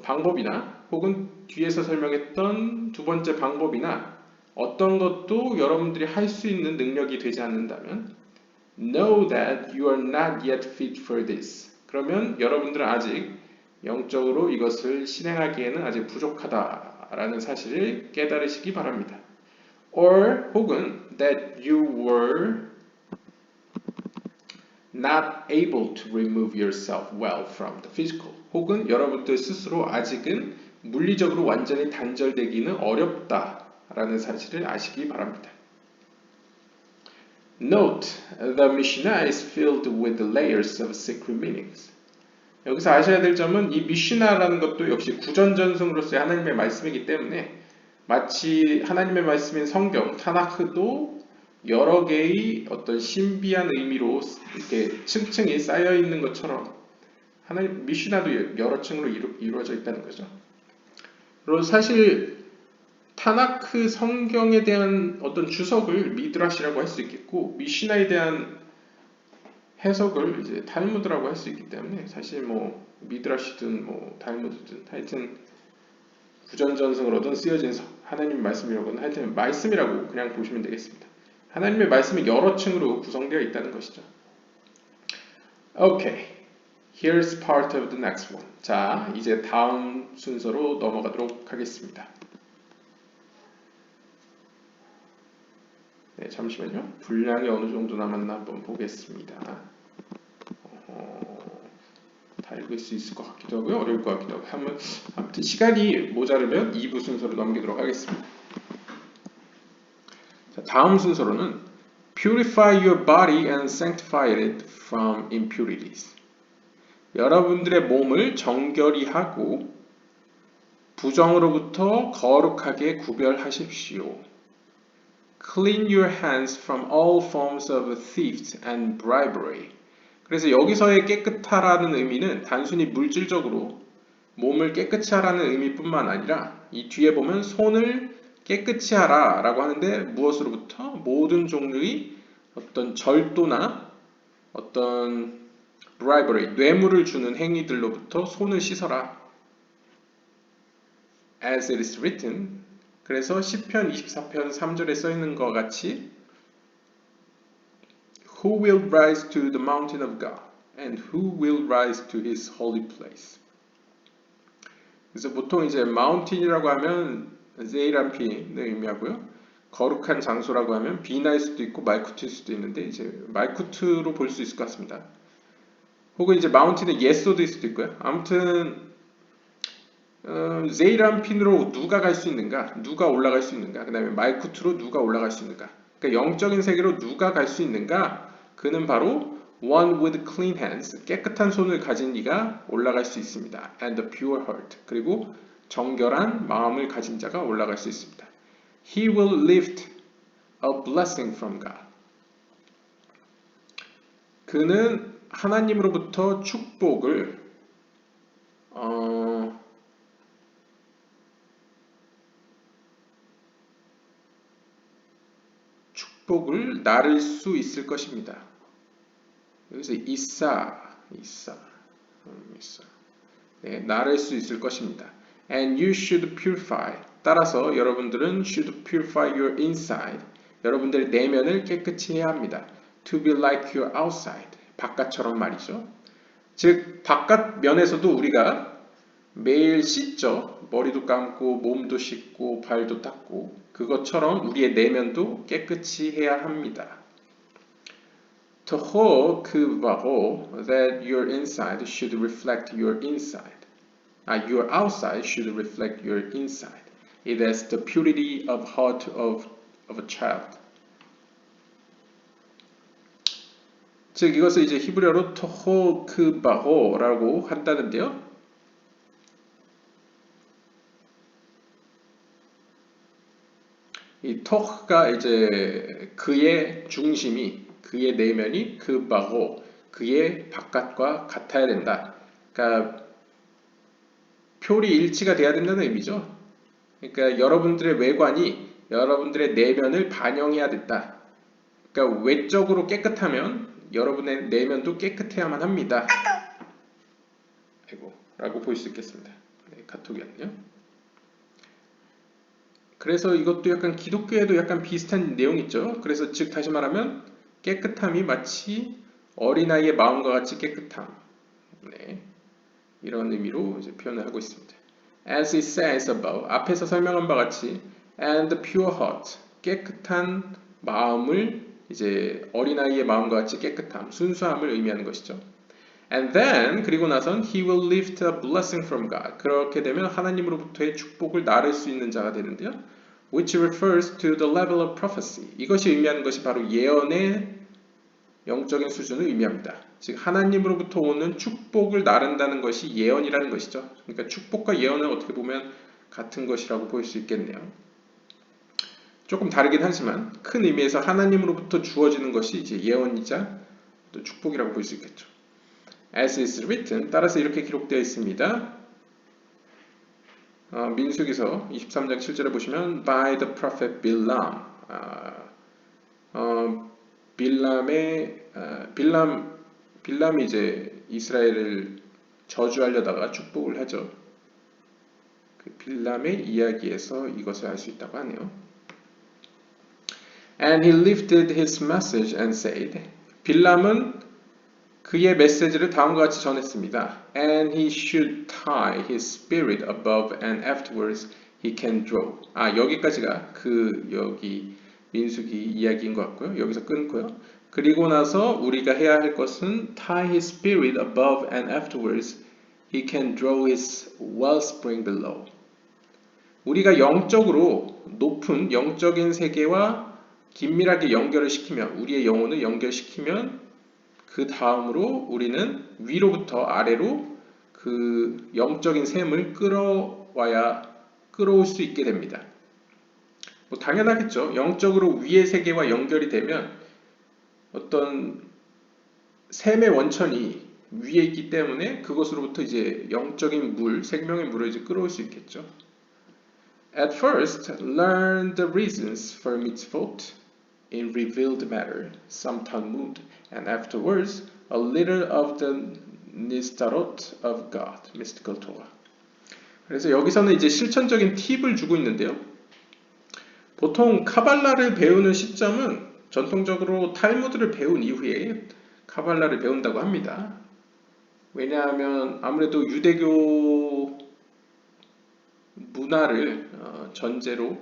S1: 방법이나 혹은 뒤에서 설명했던 두 번째 방법이나 어떤 것도 여러분들이 할 수 있는 능력이 되지 않는다면 know that you are not yet fit for this. 그러면 여러분들은 아직 영적으로 이것을 실행하기에는 아직 부족하다라는 사실을 깨달으시기 바랍니다. Or 혹은 that you were not able to remove yourself well from the physical. 혹은 여러분들 스스로 아직은 물리적으로 완전히 단절되기는 어렵다라는 사실을 아시기 바랍니다. Note, the Mishnah is filled with layers of secret meanings. 여기서 아셔야 될 점은 이 미시나라는 것도 역시 구전전승으로서의 하나님의 말씀이기 때문에 마치 하나님의 말씀인 성경, 타나크도 여러 개의 어떤 신비한 의미로 이렇게 층층이 쌓여 있는 것처럼 하나님 미시나도 여러 층으로 이루어져 있다는 거죠. 그리고 사실 타나크 성경에 대한 어떤 주석을 미드라시라고 할 수 있겠고 미시나에 대한 해석을 이제 탈무드라고 할 수 있기 때문에 사실 뭐 미드라시든 뭐 탈무드든 하여튼 구전전승으로든 쓰여진 하나님 말씀이라고는 하여튼 말씀이라고 그냥 보시면 되겠습니다. 하나님의 말씀이 여러 층으로 구성되어 있다는 것이죠. Okay, here's part of the next one. 자, 이제 다음 순서로 넘어가도록 하겠습니다. 네, 잠시만요. 분량이 어느 정도 남았나 한번 보겠습니다. 다 읽을 수 있을 것 같기도 하고요. 어려울 것 같기도 하고. 아무튼 시간이 모자르면 2부 순서로 넘기도록 하겠습니다. 자, 다음 순서로는 Purify your body and sanctify it from impurities. 여러분들의 몸을 정결히 하고 부정으로부터 거룩하게 구별하십시오. Clean your hands from all forms of theft and bribery. 그래서 여기서의 깨끗하라는 의미는 단순히 물질적으로 몸을 깨끗이 하라는 의미뿐만 아니라 이 뒤에 보면 손을 깨끗이 하라 라고 하는데 무엇으로부터? 모든 종류의 어떤 절도나 어떤 bribery, 뇌물을 주는 행위들로부터 손을 씻어라. As it is written. 그래서 시편 24편 3절에 써 있는 것 같이 Who will rise to the mountain of God? And who will rise to his holy place? 그래서 보통 이제 mountain이라고 하면 제이람핀을 의미하고요. 거룩한 장소라고 하면 비나일 수도 있고 말쿠트일 수도 있는데 이제 말쿠트로 볼 수 있을 것 같습니다. 혹은 이제 마운틴은 예소드일 수도 있고요. 아무튼 제이람핀으로 누가 갈 수 있는가? 누가 올라갈 수 있는가? 그 다음에 말쿠트로 누가 올라갈 수 있는가? 그러니까 영적인 세계로 누가 갈 수 있는가? 그는 바로 one with clean hands, 깨끗한 손을 가진 이가 올라갈 수 있습니다. And a pure heart, 그리고 정결한 마음을 가진 자가 올라갈 수 있습니다. He will lift a blessing from God. 그는 하나님으로부터 축복을 나를 수 있을 것입니다. 여기서 이사. 네, 나를 수 있을 것입니다. And you should purify. 따라서 여러분들은 should purify your inside. 여러분들의 내면을 깨끗이 해야 합니다. To be like your outside. 바깥처럼 말이죠. 즉 바깥 면에서도 우리가 매일 씻죠. 머리도 감고 몸도 씻고 발도 닦고 그것처럼 우리의 내면도 깨끗이 해야 합니다. 토호 그바호 that your inside should reflect your inside. Your outside should reflect your inside. It is the purity of heart of a child. 즉 이것을 이제 히브리어로 토호 그바호라고 한다는데요. 이 토흐가 이제 그의 중심이, 그의 내면이 그 바고 그의 바깥과 같아야 된다. 그러니까 표裏일치가 돼야 된다는 의미죠. 그러니까 여러분들의 외관이 여러분들의 내면을 반영해야 된다. 그러니까 외적으로 깨끗하면 여러분의 내면도 깨끗해야만 합니다. 아이고, 라고 볼 수 있겠습니다. 네, 카톡이 왔네요. 그래서 이것도 약간 기독교에도 약간 비슷한 내용이 있죠. 그래서 즉 다시 말하면 깨끗함이 마치 어린아이의 마음과 같이 깨끗함. 네, 이런 의미로 이제 표현을 하고 있습니다. As it says above, 앞에서 설명한 바 같이 and the pure heart, 깨끗한 마음을 이제 어린아이의 마음과 같이 깨끗함, 순수함을 의미하는 것이죠. And then 그리고 나선 he will lift a blessing from God. 그렇게 되면 하나님으로부터의 축복을 나를 수 있는 자가 되는데요. Which refers to the level of prophecy. 이것이 의미하는 것이 바로 예언의 영적인 수준을 의미합니다. 즉 하나님으로부터 오는 축복을 나른다는 것이 예언이라는 것이죠. 그러니까 축복과 예언은 어떻게 보면 같은 것이라고 볼 수 있겠네요. 조금 다르긴 하지만 큰 의미에서 하나님으로부터 주어지는 것이 이제 예언이자 또 축복이라고 볼 수 있겠죠. As is written, 따라서 이렇게 기록되어 있습니다. 민수기서 23장 7절에 보시면 by the prophet Bilam, 빌람이 이제 이스라엘을 저주하려다가 축복을 하죠. 그 빌람의 이야기에서 이것을 알 수 있다고 하네요. And he lifted his message and said, 빌람은 그의 메시지를 다음과 같이 전했습니다. And he should tie his spirit above and afterwards he can draw. 여기까지가 여기 민수기 이야기인 것 같고요. 여기서 끊고요. 그리고 나서 우리가 해야 할 것은 tie his spirit above and afterwards he can draw his wellspring below. 우리가 영적으로 높은 영적인 세계와 긴밀하게 연결을 시키면 우리의 영혼을 연결시키면 그 다음으로 우리는 위로부터 아래로 그 영적인 샘을 끌어올 수 있게 됩니다. 뭐 당연하겠죠. 영적으로 위의 세계와 연결이 되면 어떤 샘의 원천이 위에 있기 때문에 그것으로부터 이제 영적인 물, 생명의 물을 이제 끌어올 수 있겠죠. At first, learn the reasons for mitzvot in revealed matter, some Talmud, and afterwards a little of the nistarot of God, mystical Torah. 그래서 여기서는 이제 실천적인 팁을 주고 있는데요. 보통 카발라를 배우는 시점은 전통적으로 탈무드를 배운 이후에 카발라를 배운다고 합니다. 왜냐하면 아무래도 유대교 문화를 전제로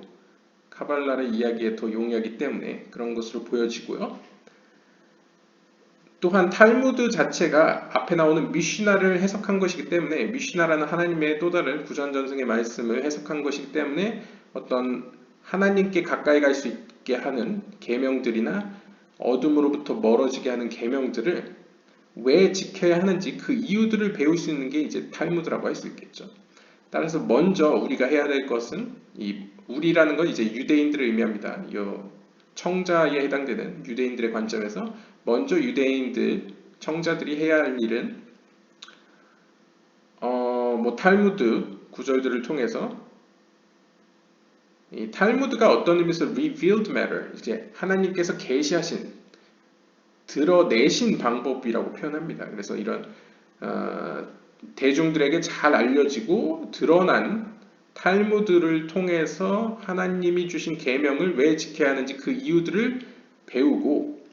S1: 카발라를 이야기에 더 용이하기 때문에 그런 것으로 보여지고요. 또한 탈무드 자체가 앞에 나오는 미슈나를 해석한 것이기 때문에 미슈나라는 하나님의 또 다른 구전전승의 말씀을 해석한 것이기 때문에 어떤 하나님께 가까이 갈 수 있게 하는 계명들이나 어둠으로부터 멀어지게 하는 계명들을 왜 지켜야 하는지 그 이유들을 배울 수 있는 게 이제 탈무드라고 할 수 있겠죠. 따라서 먼저 우리가 해야 될 것은 이 우리라는 건 이제 유대인들을 의미합니다. 이 청자에 해당되는 유대인들의 관점에서 먼저 유대인들 청자들이 해야 할 일은 탈무드 구절들을 통해서 이 탈무드가 어떤 의미에서 revealed matter, 이제 하나님께서 계시하신 드러내신 방법이라고 표현합니다. 그래서 이런 대중들에게 잘 알려지고 드러난 탈무드를 통해서 하나님이 주신 계명을 왜 지켜야 하는지 그 이유들을 배우고,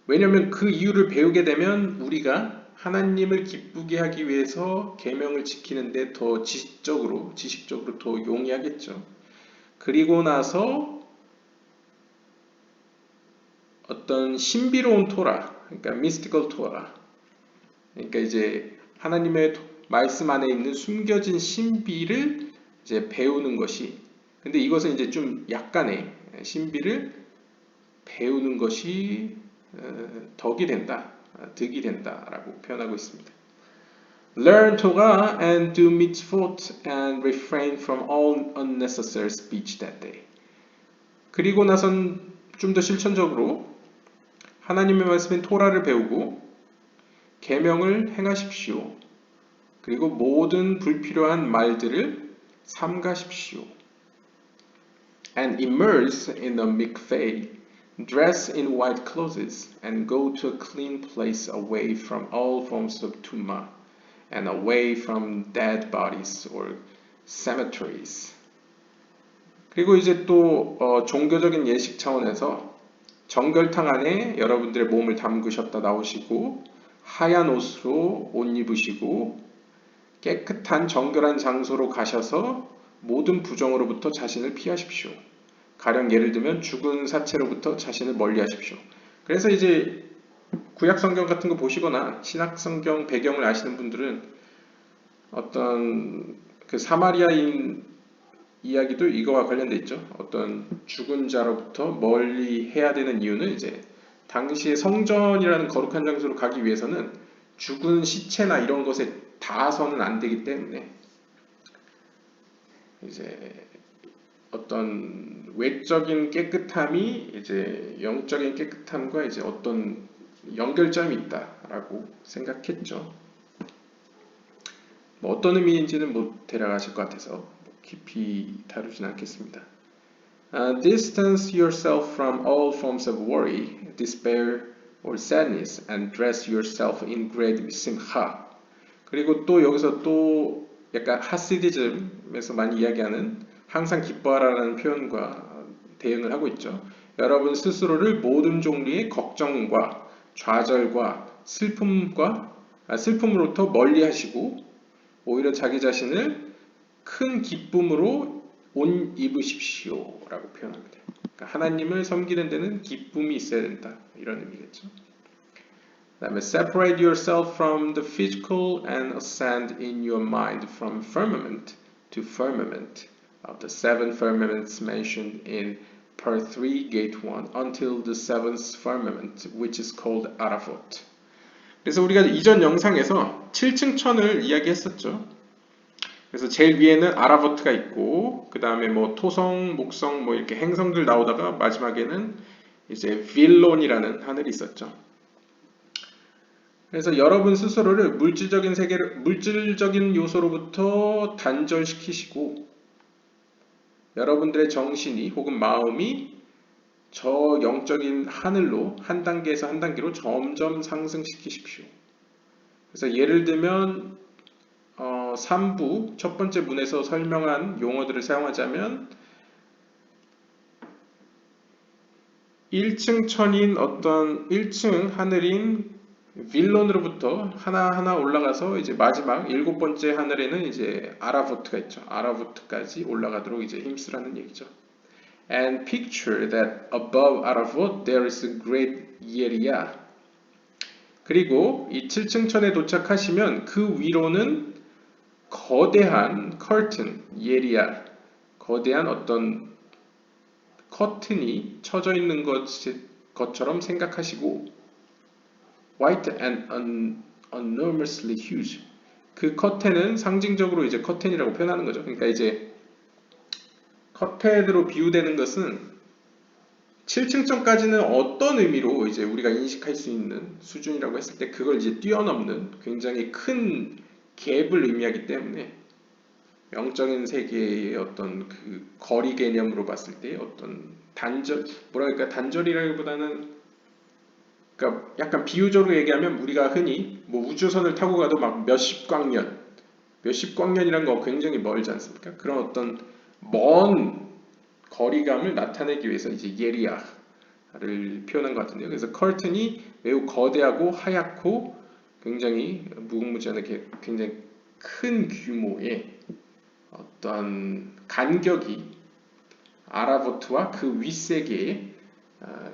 S1: 왜냐하면 그 이유를 배우게 되면 우리가 하나님을 기쁘게 하기 위해서 계명을 지키는데 더 지식적으로 더 용이하겠죠. 그리고 나서 어떤 신비로운 토라, 그러니까 미스티컬 토라, 그러니까 이제 하나님의 말씀 안에 있는 숨겨진 신비를 이제 배우는 것이, 근데 이것은 이제 좀 약간의 신비를 배우는 것이 덕이 된다, 득이 된다라고 표현하고 있습니다. Learn Torah and do mitzvot and refrain from all unnecessary speech that day. 그리고 나선 좀 더 실천적으로 하나님의 말씀인 토라를 배우고 계명을 행하십시오. 그리고 모든 불필요한 말들을 삼가십시오. And immerse in a mikveh, dress in white clothes, and go to a clean place away from all forms of tumah, and away from dead bodies or cemeteries. 그리고 이제 또 종교적인 예식 차원에서 정결탕 안에 여러분들의 몸을 담그셨다 나오시고 하얀 옷으로 옷 입으시고 깨끗한 정결한 장소로 가셔서 모든 부정으로부터 자신을 피하십시오. 가령 예를 들면 죽은 사체로부터 자신을 멀리하십시오. 그래서 이제 구약 성경 같은 거 보시거나 신약 성경 배경을 아시는 분들은 어떤 그 사마리아인 이야기도 이거와 관련돼 있죠. 어떤 죽은 자로부터 멀리 해야 되는 이유는 이제 당시에 성전이라는 거룩한 장소로 가기 위해서는 죽은 시체나 이런 것에 닿아서는 안 되기 때문에 이제 어떤 외적인 깨끗함이 이제 영적인 깨끗함과 이제 어떤 연결점이 있다라고 생각했죠. 뭐 어떤 의미인지는 못 데려가실 것 같아서 깊이 다루진 않겠습니다. Distance yourself from all forms of worry, despair, or sadness, and dress yourself in great simcha. 그리고 또 여기서 또 약간 하시디즘에서 많이 이야기하는 항상 기뻐하라는 표현과 대응을 하고 있죠. 여러분 스스로를 모든 종류의 걱정과 좌절과 슬픔으로부터 멀리하시고 오히려 자기 자신을 큰 기쁨으로 옷 입으십시오 라고 표현합니다. 그러니까 하나님을 섬기는 데는 기쁨이 있어야 된다 이런 의미겠죠. 그 다음에 separate yourself from the physical and ascend in your mind from firmament to firmament of the seven firmaments mentioned in part 3 gate 1 until the seventh firmament which is called Arafot. 그래서 우리가 이전 영상에서 7층 천을 이야기했었죠. 그래서 제일 위에는 아라버트가 있고 그 다음에 뭐 토성, 목성 뭐 이렇게 행성들 나오다가 마지막에는 이제 빌론이라는 하늘이 있었죠. 그래서 여러분 스스로를 물질적인 요소로부터 단절시키시고 여러분들의 정신이 혹은 마음이 저 영적인 하늘로 한 단계에서 한 단계로 점점 상승시키십시오. 그래서 예를 들면 3부 첫 번째 문에서 설명한 용어들을 사용하자면 1층 천인 어떤 1층 하늘인 빌론으로부터 하나하나 올라가서 이제 마지막 7번째 하늘에는 이제 아라보트가 있죠. 아라보트까지 올라가도록 이제 힘쓰라는 얘기죠. And picture that above Arafot there is a great Yeriah. 그리고 이 7층 천에 도착하시면 그 위로는 거대한 curtain, 예리아, 거대한 어떤 커튼이 쳐져 있는 것처럼 생각하시고 white and enormously huge. 그 커튼은 상징적으로 이제 커튼이라고 표현하는 거죠. 그러니까 이제 커튼으로 비유되는 것은 7층천까지는 어떤 의미로 이제 우리가 인식할 수 있는 수준이라고 했을 때 그걸 이제 뛰어넘는 굉장히 큰 갭을 의미하기 때문에 영적인 세계의 어떤 그 거리 개념으로 봤을 때 어떤 단절이라기보다는 그러니까 약간 비유적으로 얘기하면 우리가 흔히 뭐 우주선을 타고 가도 막 몇십 광년이란 거 굉장히 멀지 않습니까? 그런 어떤 먼 거리감을 나타내기 위해서 이제 예리아를 표현한 것 같은데요. 그래서 커튼이 매우 거대하고 하얗고 굉장히 무궁무진하게 굉장히 큰 규모의 어떤 간격이 아라보트와 그 윗세계에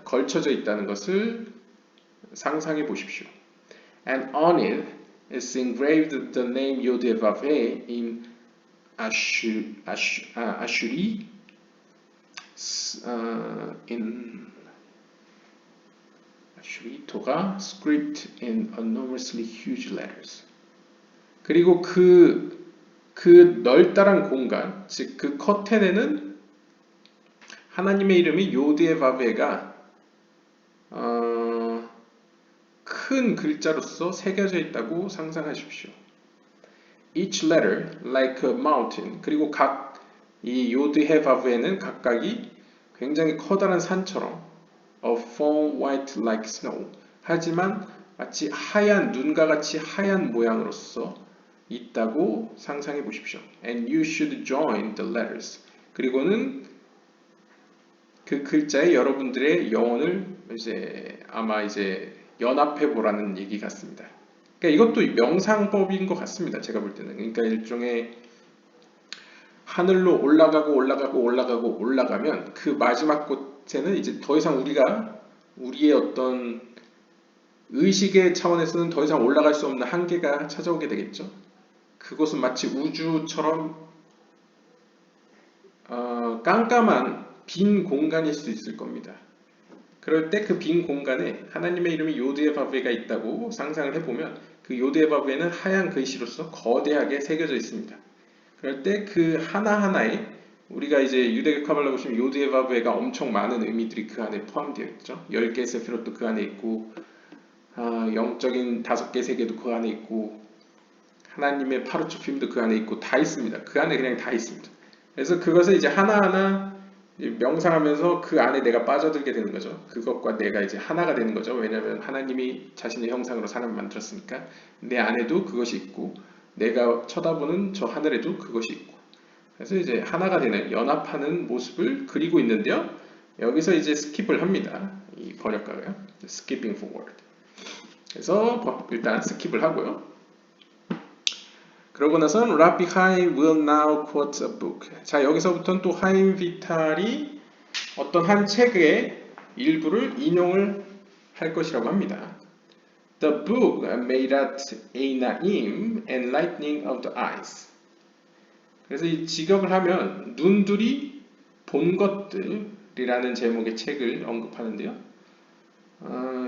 S1: 걸쳐져 있다는 것을 상상해 보십시오. And on it is engraved the name Yodevaveh in Ashuri, in Ashuri-toga script in enormously huge letters. 그리고 그 넓다란 공간, 즉 그 커튼에는 하나님의 이름이 요드의 바베가 큰 글자로서 새겨져 있다고 상상하십시오. Each letter like a mountain. 그리고 각 이 요드의 바베는 각각이 굉장히 커다란 산처럼 of foam white like snow. 하지만 마치 하얀 눈과 같이 하얀 모양으로서 있다고 상상해 보십시오. And you should join the letters. 그리고는 그 글자에 여러분들의 영혼을 아마 연합해 보라는 얘기 같습니다. 그러니까 이것도 명상법인 것 같습니다. 제가 볼 때는. 그러니까 일종의 하늘로 올라가면 그 마지막 곳에는 이제 더 이상 우리의 어떤 의식의 차원에서는 더 이상 올라갈 수 없는 한계가 찾아오게 되겠죠. 그것은 마치 우주처럼 깜깜한 빈 공간일 수 있을 겁니다. 그럴 때 그 빈 공간에 하나님의 이름이 요드의 바베가 있다고 상상을 해보면 그 요드의 바베는 하얀 글씨로서 거대하게 새겨져 있습니다. 그럴 때 그 하나하나에 우리가 이제 유대교 카발라 보시면 요드의 바베가 엄청 많은 의미들이 그 안에 포함되어 있죠. 10개의 세피롯도 그 안에 있고 영적인 5개 세계도 그 안에 있고 하나님의 파르초핌도 그 안에 있고 다 있습니다. 그 안에 그냥 다 있습니다. 그래서 그것을 이제 하나하나 명상하면서 그 안에 내가 빠져들게 되는 거죠. 그것과 내가 이제 하나가 되는 거죠. 왜냐하면 하나님이 자신의 형상으로 사람을 만들었으니까 내 안에도 그것이 있고 내가 쳐다보는 저 하늘에도 그것이 있고 그래서 이제 하나가 되는 연합하는 모습을 그리고 있는데요. 여기서 이제 스킵을 합니다. 이 번역가가요. Skipping forward. 그래서 일단 스킵을 하고요. 그러고 나서는 Rabbi Chaim will now quote a book. 자, 여기서부터는 또 하임 비탈이 어떤 한 책의 일부를 인용을 할 것이라고 합니다. The book made at Einaim, enlightening of the eyes. 그래서 이 직역을 하면 눈들이 본 것들이라는 제목의 책을 언급하는데요.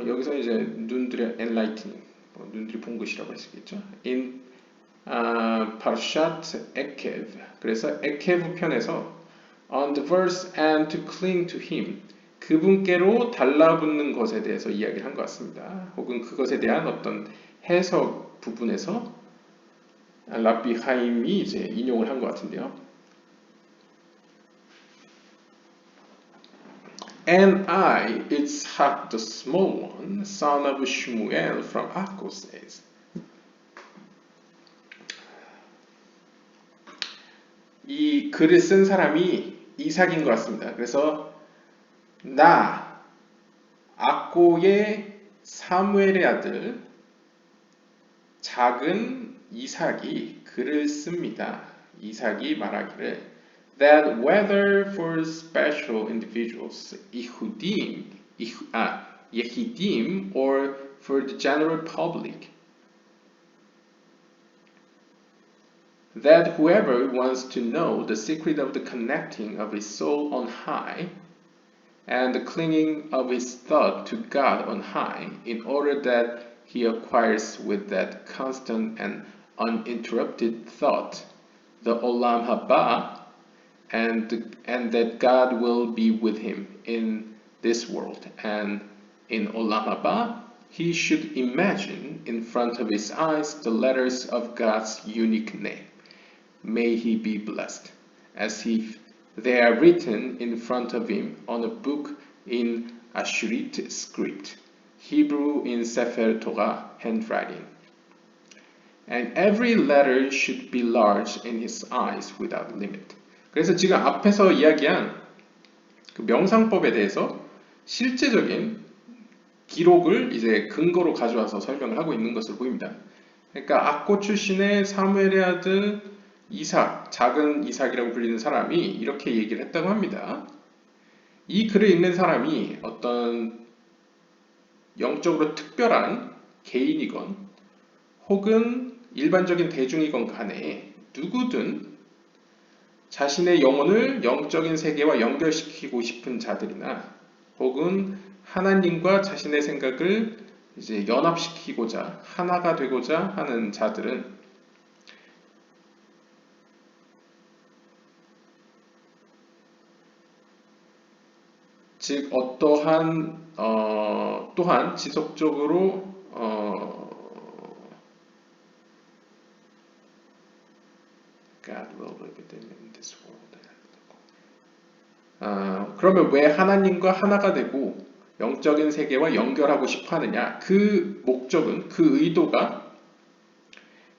S1: 여기서 이제 눈들의 enlightening, 눈들이 본 것이라고 했겠죠. In 파르샤트 에케브. 그래서 에케브 편에서 on the verse and to cling to him. 그분께로 달라붙는 것에 대해서 이야기를 한 것 같습니다. 혹은 그것에 대한 어떤 해석 부분에서 랍비 하임이 이제 인용을 한 것 같은데요. And I, Itzhak the small one, son of Shmuel from Akko says. 이 글을 쓴 사람이 이삭인 것 같습니다. 그래서 나 악고의 사무엘의 아들 작은 이삭이 글을 씁니다. 이삭이 말하기를 that whether for special individuals, Yehidim, or for the general public, that whoever wants to know the secret of the connecting of his soul on high and the clinging of his thought to God on high, in order that he acquires with that constant and uninterrupted thought the Olam Haba, and that God will be with him in this world, and in Olam Haba he should imagine in front of his eyes the letters of God's unique name. May he be blessed, as if they are written in front of him on a book in Ashurit script, Hebrew in Sefer Torah handwriting. And every letter should be large in his eyes without limit. 그래서 지금 앞에서 이야기한 그 명상법에 대해서 실제적인 기록을 이제 근거로 가져와서 설명을 하고 있는 것으로 보입니다. 그러니까 악고 출신의 사무엘의 아들 이삭, 작은 이삭이라고 불리는 사람이 이렇게 얘기를 했다고 합니다. 이 글을 읽는 사람이 어떤 영적으로 특별한 개인이건 혹은 일반적인 대중이건 간에 누구든 자신의 영혼을 영적인 세계와 연결시키고 싶은 자들이나 혹은 하나님과 자신의 생각을 이제 연합시키고자 하나가 되고자 하는 자들은 즉 어떠한 또한 지속적으로 God will live in this world. 그러면 왜 하나님과 하나가 되고 영적인 세계와 연결하고 싶어 하느냐? 그 목적은, 그 의도가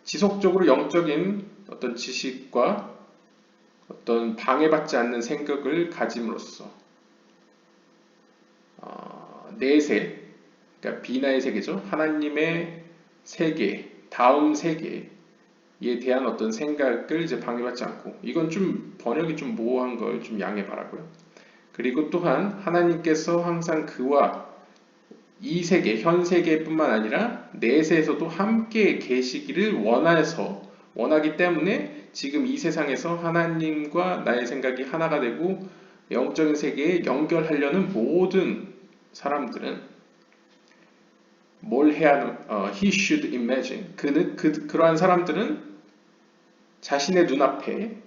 S1: 지속적으로 영적인 어떤 지식과 어떤 방해받지 않는 생각을 가짐으로써 내세, 그러니까 비나의 세계죠. 하나님의 세계, 다음 세계에 대한 어떤 생각을 이제 방해받지 않고, 이건 좀 번역이 좀 모호한 걸 좀 양해 바라고요. 그리고 또한 하나님께서 항상 그와 이 세계, 현 세계뿐만 아니라 내세에서도 함께 계시기를 원하기 때문에 지금 이 세상에서 하나님과 나의 생각이 하나가 되고 영적인 세계에 연결하려는 모든 사람들은 뭘 해야 하는, he should imagine. 그러한 사람들은 자신의 눈앞에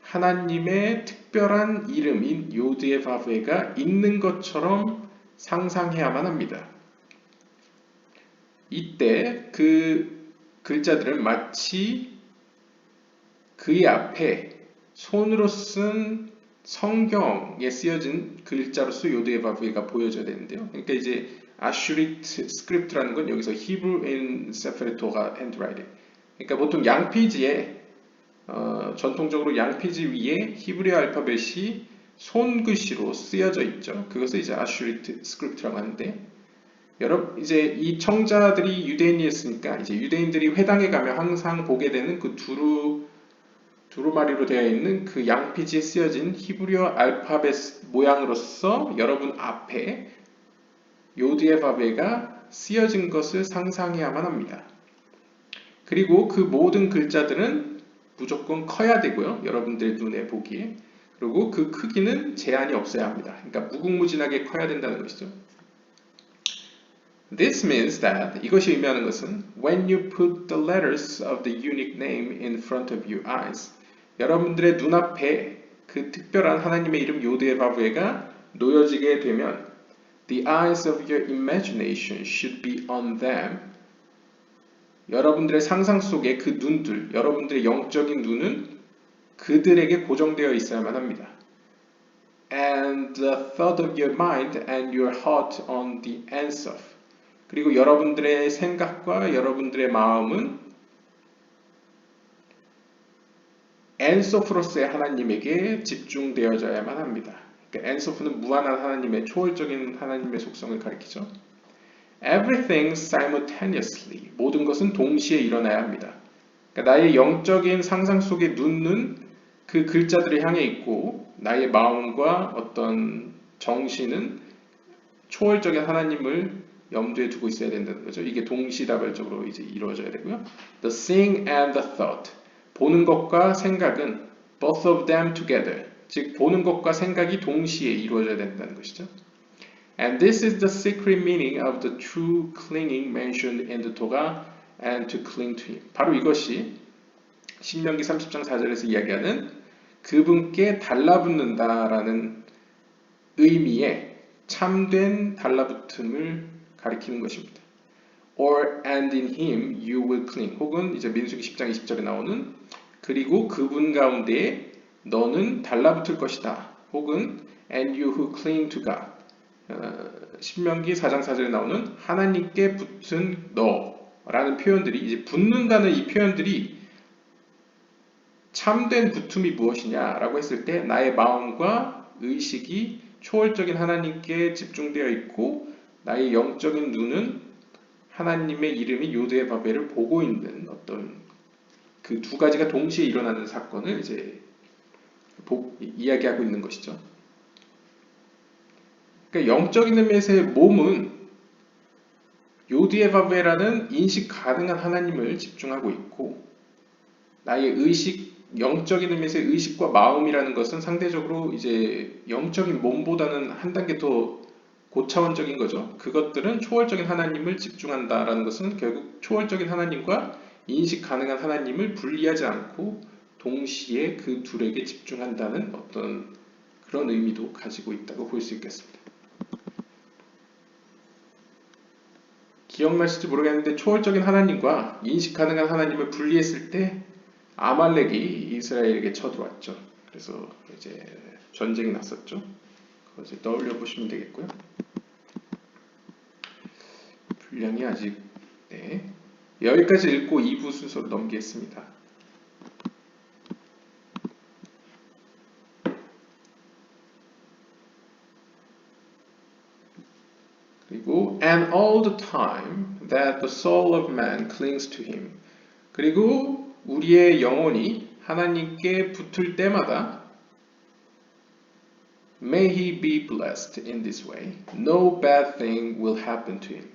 S1: 하나님의 특별한 이름인 요드의 바브에가 있는 것처럼 상상해야만 합니다. 이때 그 글자들은 마치 그의 앞에 손으로 쓴 성경에 쓰여진 글자로서 요드의 바브에가 보여져야 되는데요. 그러니까 이제 아슈리트 스크립트라는 건 여기서 히브리 인 세페르토가 핸드라이팅. 그러니까 보통 양피지에 전통적으로 양피지 위에 히브리 알파벳이 손글씨로 쓰여져 있죠. 그것을 이제 아슈리트 스크립트라고 하는데, 여러분 이제 이 청자들이 유대인이었으니까 이제 유대인들이 회당에 가면 항상 보게 되는 그 두루마리로 되어 있는 그 양피지에 쓰여진 히브리어 알파벳 모양으로서 여러분 앞에 요드의 바베가 쓰여진 것을 상상해야만 합니다. 그리고 그 모든 글자들은 무조건 커야 되고요. 여러분들의 눈에 보기에. 그리고 그 크기는 제한이 없어야 합니다. 그러니까 무궁무진하게 커야 된다는 것이죠. This means that, 이것이 의미하는 것은 when you put the letters of the unique name in front of your eyes, 여러분들의 눈앞에 그 특별한 하나님의 이름 요드의 바브에가 놓여지게 되면 the eyes of your imagination should be on them. 여러분들의 상상 속에 그 눈들, 여러분들의 영적인 눈은 그들에게 고정되어 있어야만 합니다. And the thought of your mind and your heart on the answer. 그리고 여러분들의 생각과 여러분들의 마음은 엔소프로스의 하나님에게 집중되어져야만 합니다. 그러니까 엔소프는 무한한 하나님의 초월적인 하나님의 속성을 가리키죠. Everything simultaneously. 모든 것은 동시에 일어나야 합니다. 그러니까 나의 영적인 상상 속의 눈은 그 글자들을 향해 있고 나의 마음과 어떤 정신은 초월적인 하나님을 염두에 두고 있어야 된다는 거죠. 이게 동시다발적으로 이제 이루어져야 되고요. The seeing and the thought. 보는 것과 생각은 both of them together. 즉 보는 것과 생각이 동시에 이루어져야 된다는 것이죠. And this is the secret meaning of the true clinging mentioned in the Torah and to cling to him. 바로 이것이 신명기 30장 4절에서 이야기하는 그분께 달라붙는다라는 의미의 참된 달라붙음을 가리키는 것입니다. Or and in him you will cling. 혹은 이제 민수기 10장 20절에 나오는 그리고 그분 가운데 너는 달라붙을 것이다. 혹은 and you who cling to God. 신명기 4장 4절에 나오는 하나님께 붙은 너라는 표현들이 이제 붙는다는 이 표현들이 참된 붙음이 무엇이냐라고 했을 때 나의 마음과 의식이 초월적인 하나님께 집중되어 있고 나의 영적인 눈은 하나님의 이름이 요드의 바벨을 보고 있는 어떤 그 두 가지가 동시에 일어나는 사건을 이제 이야기하고 있는 것이죠. 그러니까 영적인 의미에서의 몸은 요드의 바벨이라는 인식 가능한 하나님을 집중하고 있고 나의 의식, 영적인 의미에서의 의식과 마음이라는 것은 상대적으로 이제 영적인 몸보다는 한 단계 더 고차원적인 거죠. 그것들은 초월적인 하나님을 집중한다라는 것은 결국 초월적인 하나님과 인식 가능한 하나님을 분리하지 않고 동시에 그 둘에게 집중한다는 어떤 그런 의미도 가지고 있다고 볼 수 있겠습니다. 기억나실지 모르겠는데 초월적인 하나님과 인식 가능한 하나님을 분리했을 때 아말렉이 이스라엘에게 쳐들어왔죠. 그래서 이제 전쟁이 났었죠. 그거 이제 떠올려 보시면 되겠고요. 분량이 아직 네. 여기까지 읽고 2부 순서로 넘기겠습니다. 그리고 and all the time that the soul of man clings to him. 그리고 우리의 영혼이 하나님께 붙을 때마다 may he be blessed in this way. No bad thing will happen to him.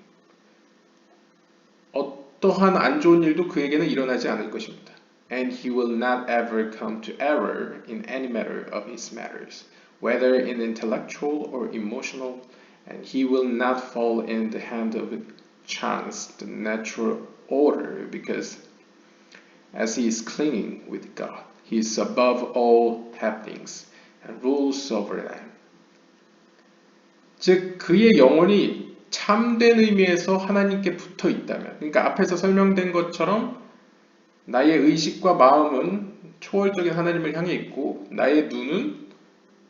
S1: 어떠한 안 좋은 일도 그에게는 일어나지 않을 것입니다. And he will not ever come to error in any matter of his matters, whether in intellectual or emotional, and he will not fall in the hand of chance, the natural order, because as he is clinging with God, he is above all happenings and rules over them. 즉 그의 영혼이 참된 의미에서 하나님께 붙어 있다면, 그러니까 앞에서 설명된 것처럼 나의 의식과 마음은 초월적인 하나님을 향해 있고 나의 눈은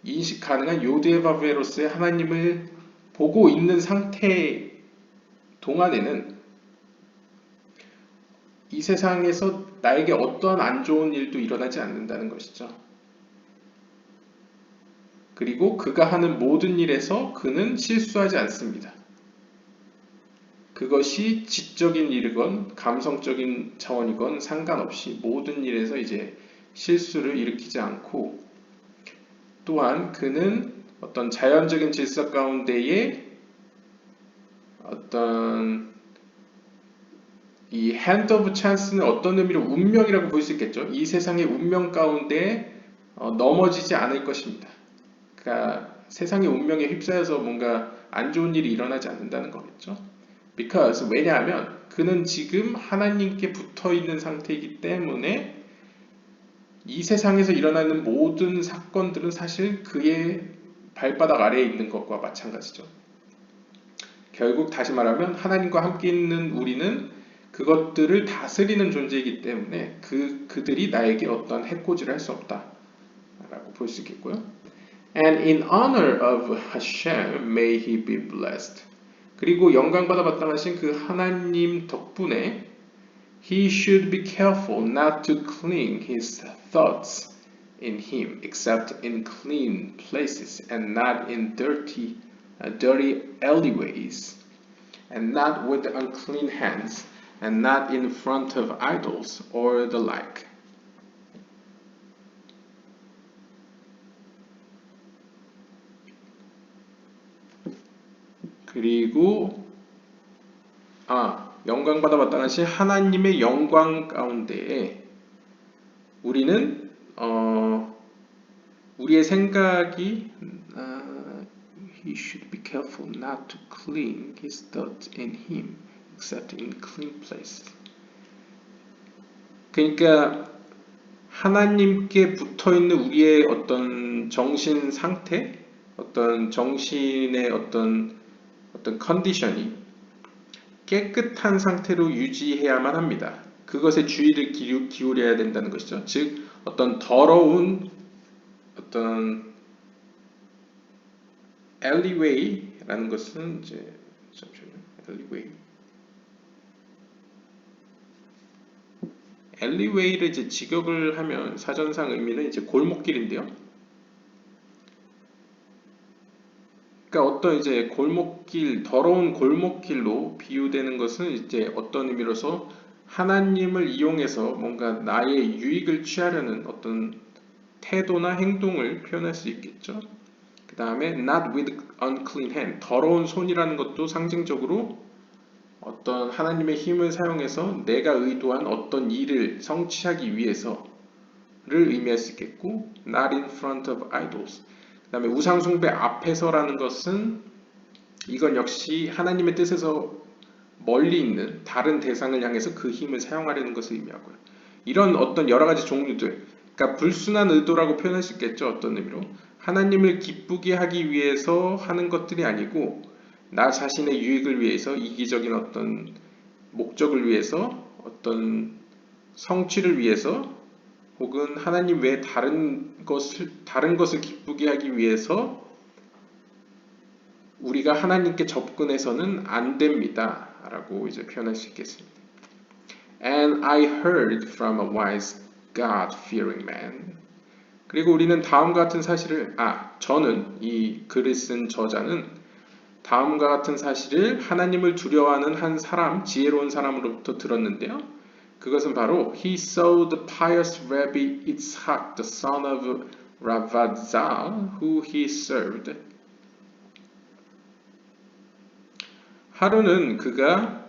S1: 인식 가능한 요드에바브에로서의 하나님을 보고 있는 상태 동안에는 이 세상에서 나에게 어떠한 안 좋은 일도 일어나지 않는다는 것이죠. 그리고 그가 하는 모든 일에서 그는 실수하지 않습니다. 그것이 지적인 일이건 감성적인 차원이건 상관없이 모든 일에서 이제 실수를 일으키지 않고 또한 그는 어떤 자연적인 질서 가운데에 어떤 이 hand of chance는 어떤 의미로 운명이라고 볼 수 있겠죠. 이 세상의 운명 가운데 넘어지지 않을 것입니다. 그러니까 세상의 운명에 휩싸여서 뭔가 안 좋은 일이 일어나지 않는다는 거겠죠. Because 왜냐하면 그는 지금 하나님께 붙어 있는 상태이기 때문에 이 세상에서 일어나는 모든 사건들은 사실 그의 발바닥 아래에 있는 것과 마찬가지죠. 결국 다시 말하면 하나님과 함께 있는 우리는 그것들을 다스리는 존재이기 때문에 그들이 나에게 어떤 해코지를 할 수 없다라고 볼 수 있겠고요. And in honor of Hashem may he be blessed. 그리고 영광받아 마땅하신 그 하나님 덕분에 he should be careful not to cling his thoughts in him except in clean places and not in dirty alleyways and not with unclean hands and not in front of idols or the like. 그리고 영광받아 마땅하신 하나님의 영광 가운데에 우리는 우리의 생각이 he should be careful not to cling his thoughts in him except in clean places. 그러니까 하나님께 붙어 있는 우리의 어떤 정신 상태, 어떤 정신의 어떤 컨디션이 깨끗한 상태로 유지해야만 합니다. 그것에 주의를 기울여야 된다는 것이죠. 즉 어떤 더러운 어떤 alleyway라는 것은 이제 alleyway를 이제 직역을 하면 사전상 의미는 이제 골목길인데요. 그러니까 어떤 이제 골목길, 더러운 골목길로 비유되는 것은 이제 어떤 의미로서 하나님을 이용해서 뭔가 나의 유익을 취하려는 어떤 태도나 행동을 표현할 수 있겠죠. 그 다음에 not with unclean hand, 더러운 손이라는 것도 상징적으로 어떤 하나님의 힘을 사용해서 내가 의도한 어떤 일을 성취하기 위해서를 의미할 수 있겠고 not in front of idols, 그 다음에 우상숭배 앞에서라는 것은 이건 역시 하나님의 뜻에서 멀리 있는 다른 대상을 향해서 그 힘을 사용하려는 것을 의미하고요. 이런 어떤 여러 가지 종류들, 그러니까 불순한 의도라고 표현할 수 있겠죠. 어떤 의미로 하나님을 기쁘게 하기 위해서 하는 것들이 아니고 나 자신의 유익을 위해서 이기적인 어떤 목적을 위해서 어떤 성취를 위해서 혹은 하나님 외에 다른 것을 기쁘게 하기 위해서 우리가 하나님께 접근해서는 안 됩니다. 라고 이제 표현할 수 있겠습니다. And I heard from a wise God-fearing man. 그리고 우리는 다음과 같은 사실을, 저는 이 글을 쓴 저자는 다음과 같은 사실을 하나님을 두려워하는 한 사람, 지혜로운 사람으로부터 들었는데요. 그것은 바로 He saw the pious Rabbi Yitzhak, the son of Ravazal, who he served. 하루는 그가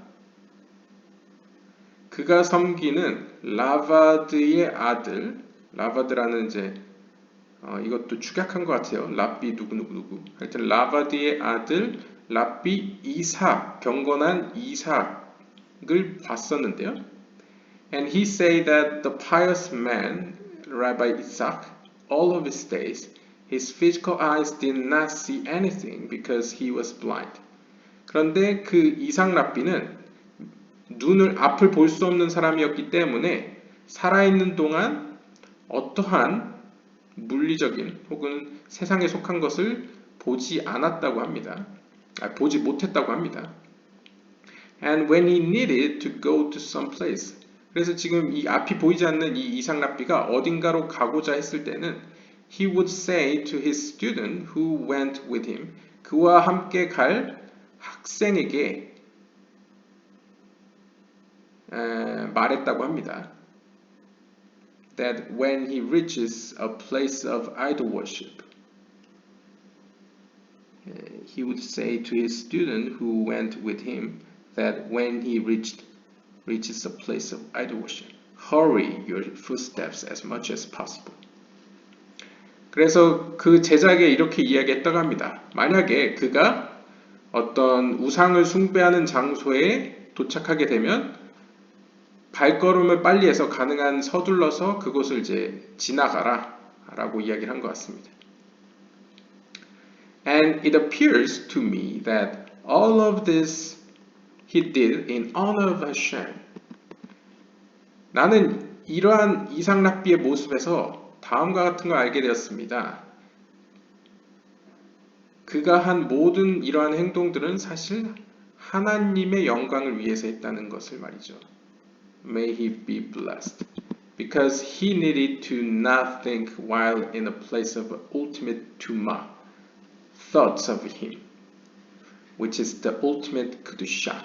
S1: 섬기는 라바드의 아들, 라바드라는 이제 이것도 축약한 것 같아요. 랍비 누구. 하여튼 라바드의 아들 랍비 이삭, 경건한 이삭을 봤었는데요. And he said that the pious man, Rabbi Isaac, all of his days, his physical eyes did not see anything because he was blind. 그런데 그 이삭 랍비는 앞을 볼 수 없는 사람이었기 때문에 살아있는 동안 어떠한 물리적인 혹은 세상에 속한 것을 보지 않았다고 합니다. 보지 못했다고 합니다. And when he needed to go to some place, 그래서 지금 이 앞이 보이지 않는 이 이삭 랍비가 어딘가로 가고자 했을 때는 he would say to his student who went with him, 그와 함께 갈 학생에게 말했다고 합니다. That when he reaches a place of idol worship, he would say to his student who went with him that when he reaches a place of idol worship, hurry your footsteps as much as possible. 그래서 그 제자에게 이렇게 이야기했다고 합니다. 만약에 그가 어떤 우상을 숭배하는 장소에 도착하게 되면 발걸음을 빨리 해서 가능한 서둘러서 그곳을 이제 지나가라 라고 이야기를 한 것 같습니다. And it appears to me that all of this he did in honor of Hashem. 나는 이러한 이삭 랍비의 모습에서 다음과 같은 걸 알게 되었습니다. 그가 한 모든 이러한 행동들은 사실 하나님의 영광을 위해서 했다는 것을 말이죠. May he be blessed. Because he needed to not think while in a place of ultimate tumah, thoughts of him, which is the ultimate kedusha.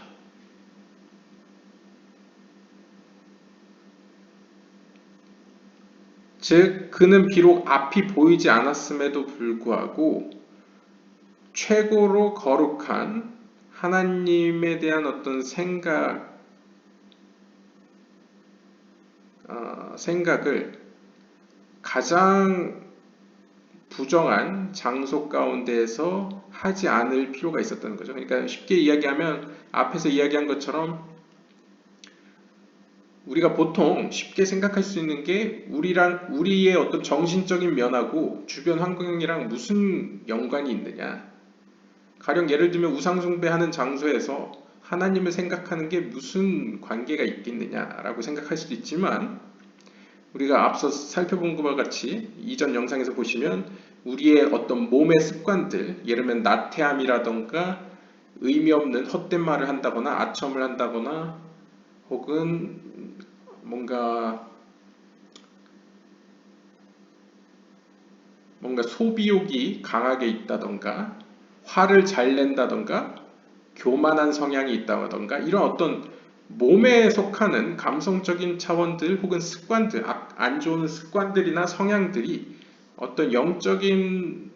S1: 즉, 그는 비록 앞이 보이지 않았음에도 불구하고 최고로 거룩한 하나님에 대한 어떤 생각을 가장 부정한 장소 가운데에서 하지 않을 필요가 있었다는 거죠. 그러니까 쉽게 이야기하면 앞에서 이야기한 것처럼 우리가 보통 쉽게 생각할 수 있는 게 우리의 어떤 정신적인 면하고 주변 환경이랑 무슨 연관이 있느냐. 가령 예를 들면 우상숭배하는 장소에서 하나님을 생각하는 게 무슨 관계가 있겠느냐라고 생각할 수도 있지만 우리가 앞서 살펴본 것과 같이 이전 영상에서 보시면 우리의 어떤 몸의 습관들, 예를 들면 나태함이라던가 의미 없는 헛된 말을 한다거나 아첨을 한다거나 혹은 뭔가 소비욕이 강하게 있다던가 화를 잘 낸다던가 교만한 성향이 있다던가 이런 어떤 몸에 속하는 감성적인 차원들 혹은 습관들, 안 좋은 습관들이나 성향들이 어떤 영적인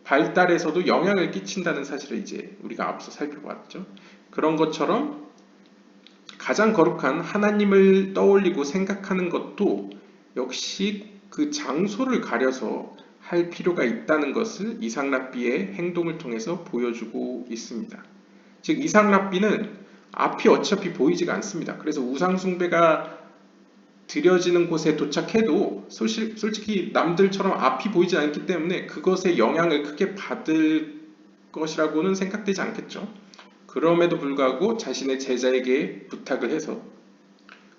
S1: 발달에서도 영향을 끼친다는 사실을 이제 우리가 앞서 살펴봤죠. 그런 것처럼 가장 거룩한 하나님을 떠올리고 생각하는 것도 역시 그 장소를 가려서 할 필요가 있다는 것을 이삭 랍비의 행동을 통해서 보여주고 있습니다. 즉 이삭 랍비는 앞이 어차피 보이지가 않습니다. 그래서 우상 숭배가 들여지는 곳에 도착해도 솔직히 남들처럼 앞이 보이지 않기 때문에 그것에 영향을 크게 받을 것이라고는 생각되지 않겠죠. 그럼에도 불구하고 자신의 제자에게 부탁을 해서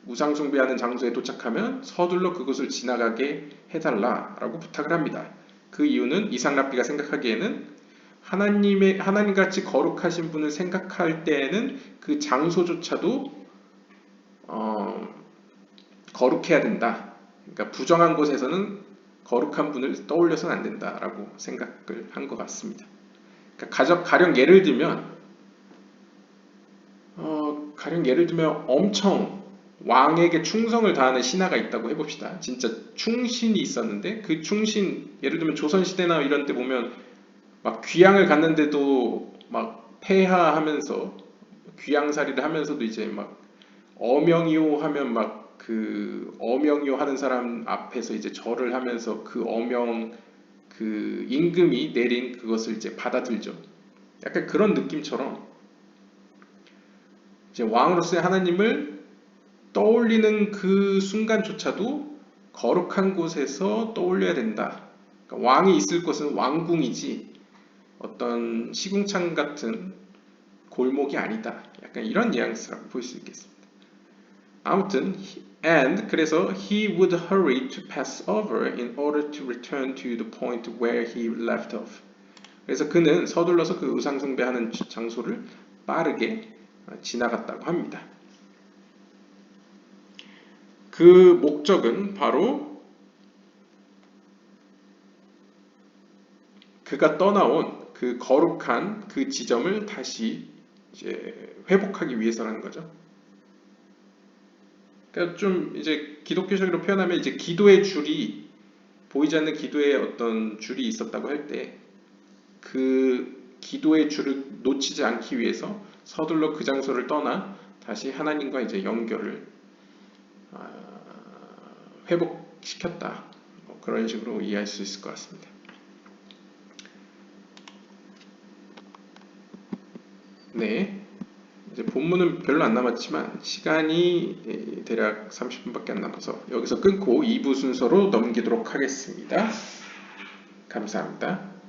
S1: 우상 숭배하는 장소에 도착하면 서둘러 그곳을 지나가게 해달라라고 부탁을 합니다. 그 이유는 이삭랍비가 생각하기에는 하나님같이 거룩하신 분을 생각할 때에는 그 장소조차도 거룩해야 된다. 그러니까 부정한 곳에서는 거룩한 분을 떠올려서는 안 된다라고 생각을 한 것 같습니다. 그러니까 가령 예를 들면 엄청 왕에게 충성을 다하는 신하가 있다고 해봅시다. 진짜 충신이 있었는데 그 충신, 예를 들면 조선시대나 이런 때 보면 막 귀양을 갔는데도 막 폐하하면서 귀양살이를 하면서도 이제 막 어명이요 하면 막 그 어명이요 하는 사람 앞에서 이제 절을 하면서 그 어명 그 임금이 내린 그것을 이제 받아들죠. 약간 그런 느낌처럼 이제 왕으로서의 하나님을 떠올리는 그 순간조차도 거룩한 곳에서 떠올려야 된다. 그러니까 왕이 있을 곳은 왕궁이지 어떤 시궁창 같은 골목이 아니다. 약간 이런 뉘앙스라고 볼 수 있겠습니다. 아무튼 그래서 he would hurry to pass over in order to return to the point where he left off. 그래서 그는 서둘러서 그 우상숭배하는 장소를 빠르게 지나갔다고 합니다. 그 목적은 바로 그가 떠나온 그 거룩한 그 지점을 다시 이제 회복하기 위해서라는 거죠. 그러니까 좀 이제 기독교적으로 표현하면 이제 기도의 줄이 보이지 않는 기도의 어떤 줄이 있었다고 할 때 그 기도의 줄을 놓치지 않기 위해서 서둘러 그 장소를 떠나 다시 하나님과 이제 연결을 회복시켰다. 그런 식으로 이해할 수 있을 것 같습니다. 네. 이제 본문은 별로 안 남았지만 시간이 대략 30분밖에 안 남아서 여기서 끊고 2부 순서로 넘기도록 하겠습니다. 감사합니다.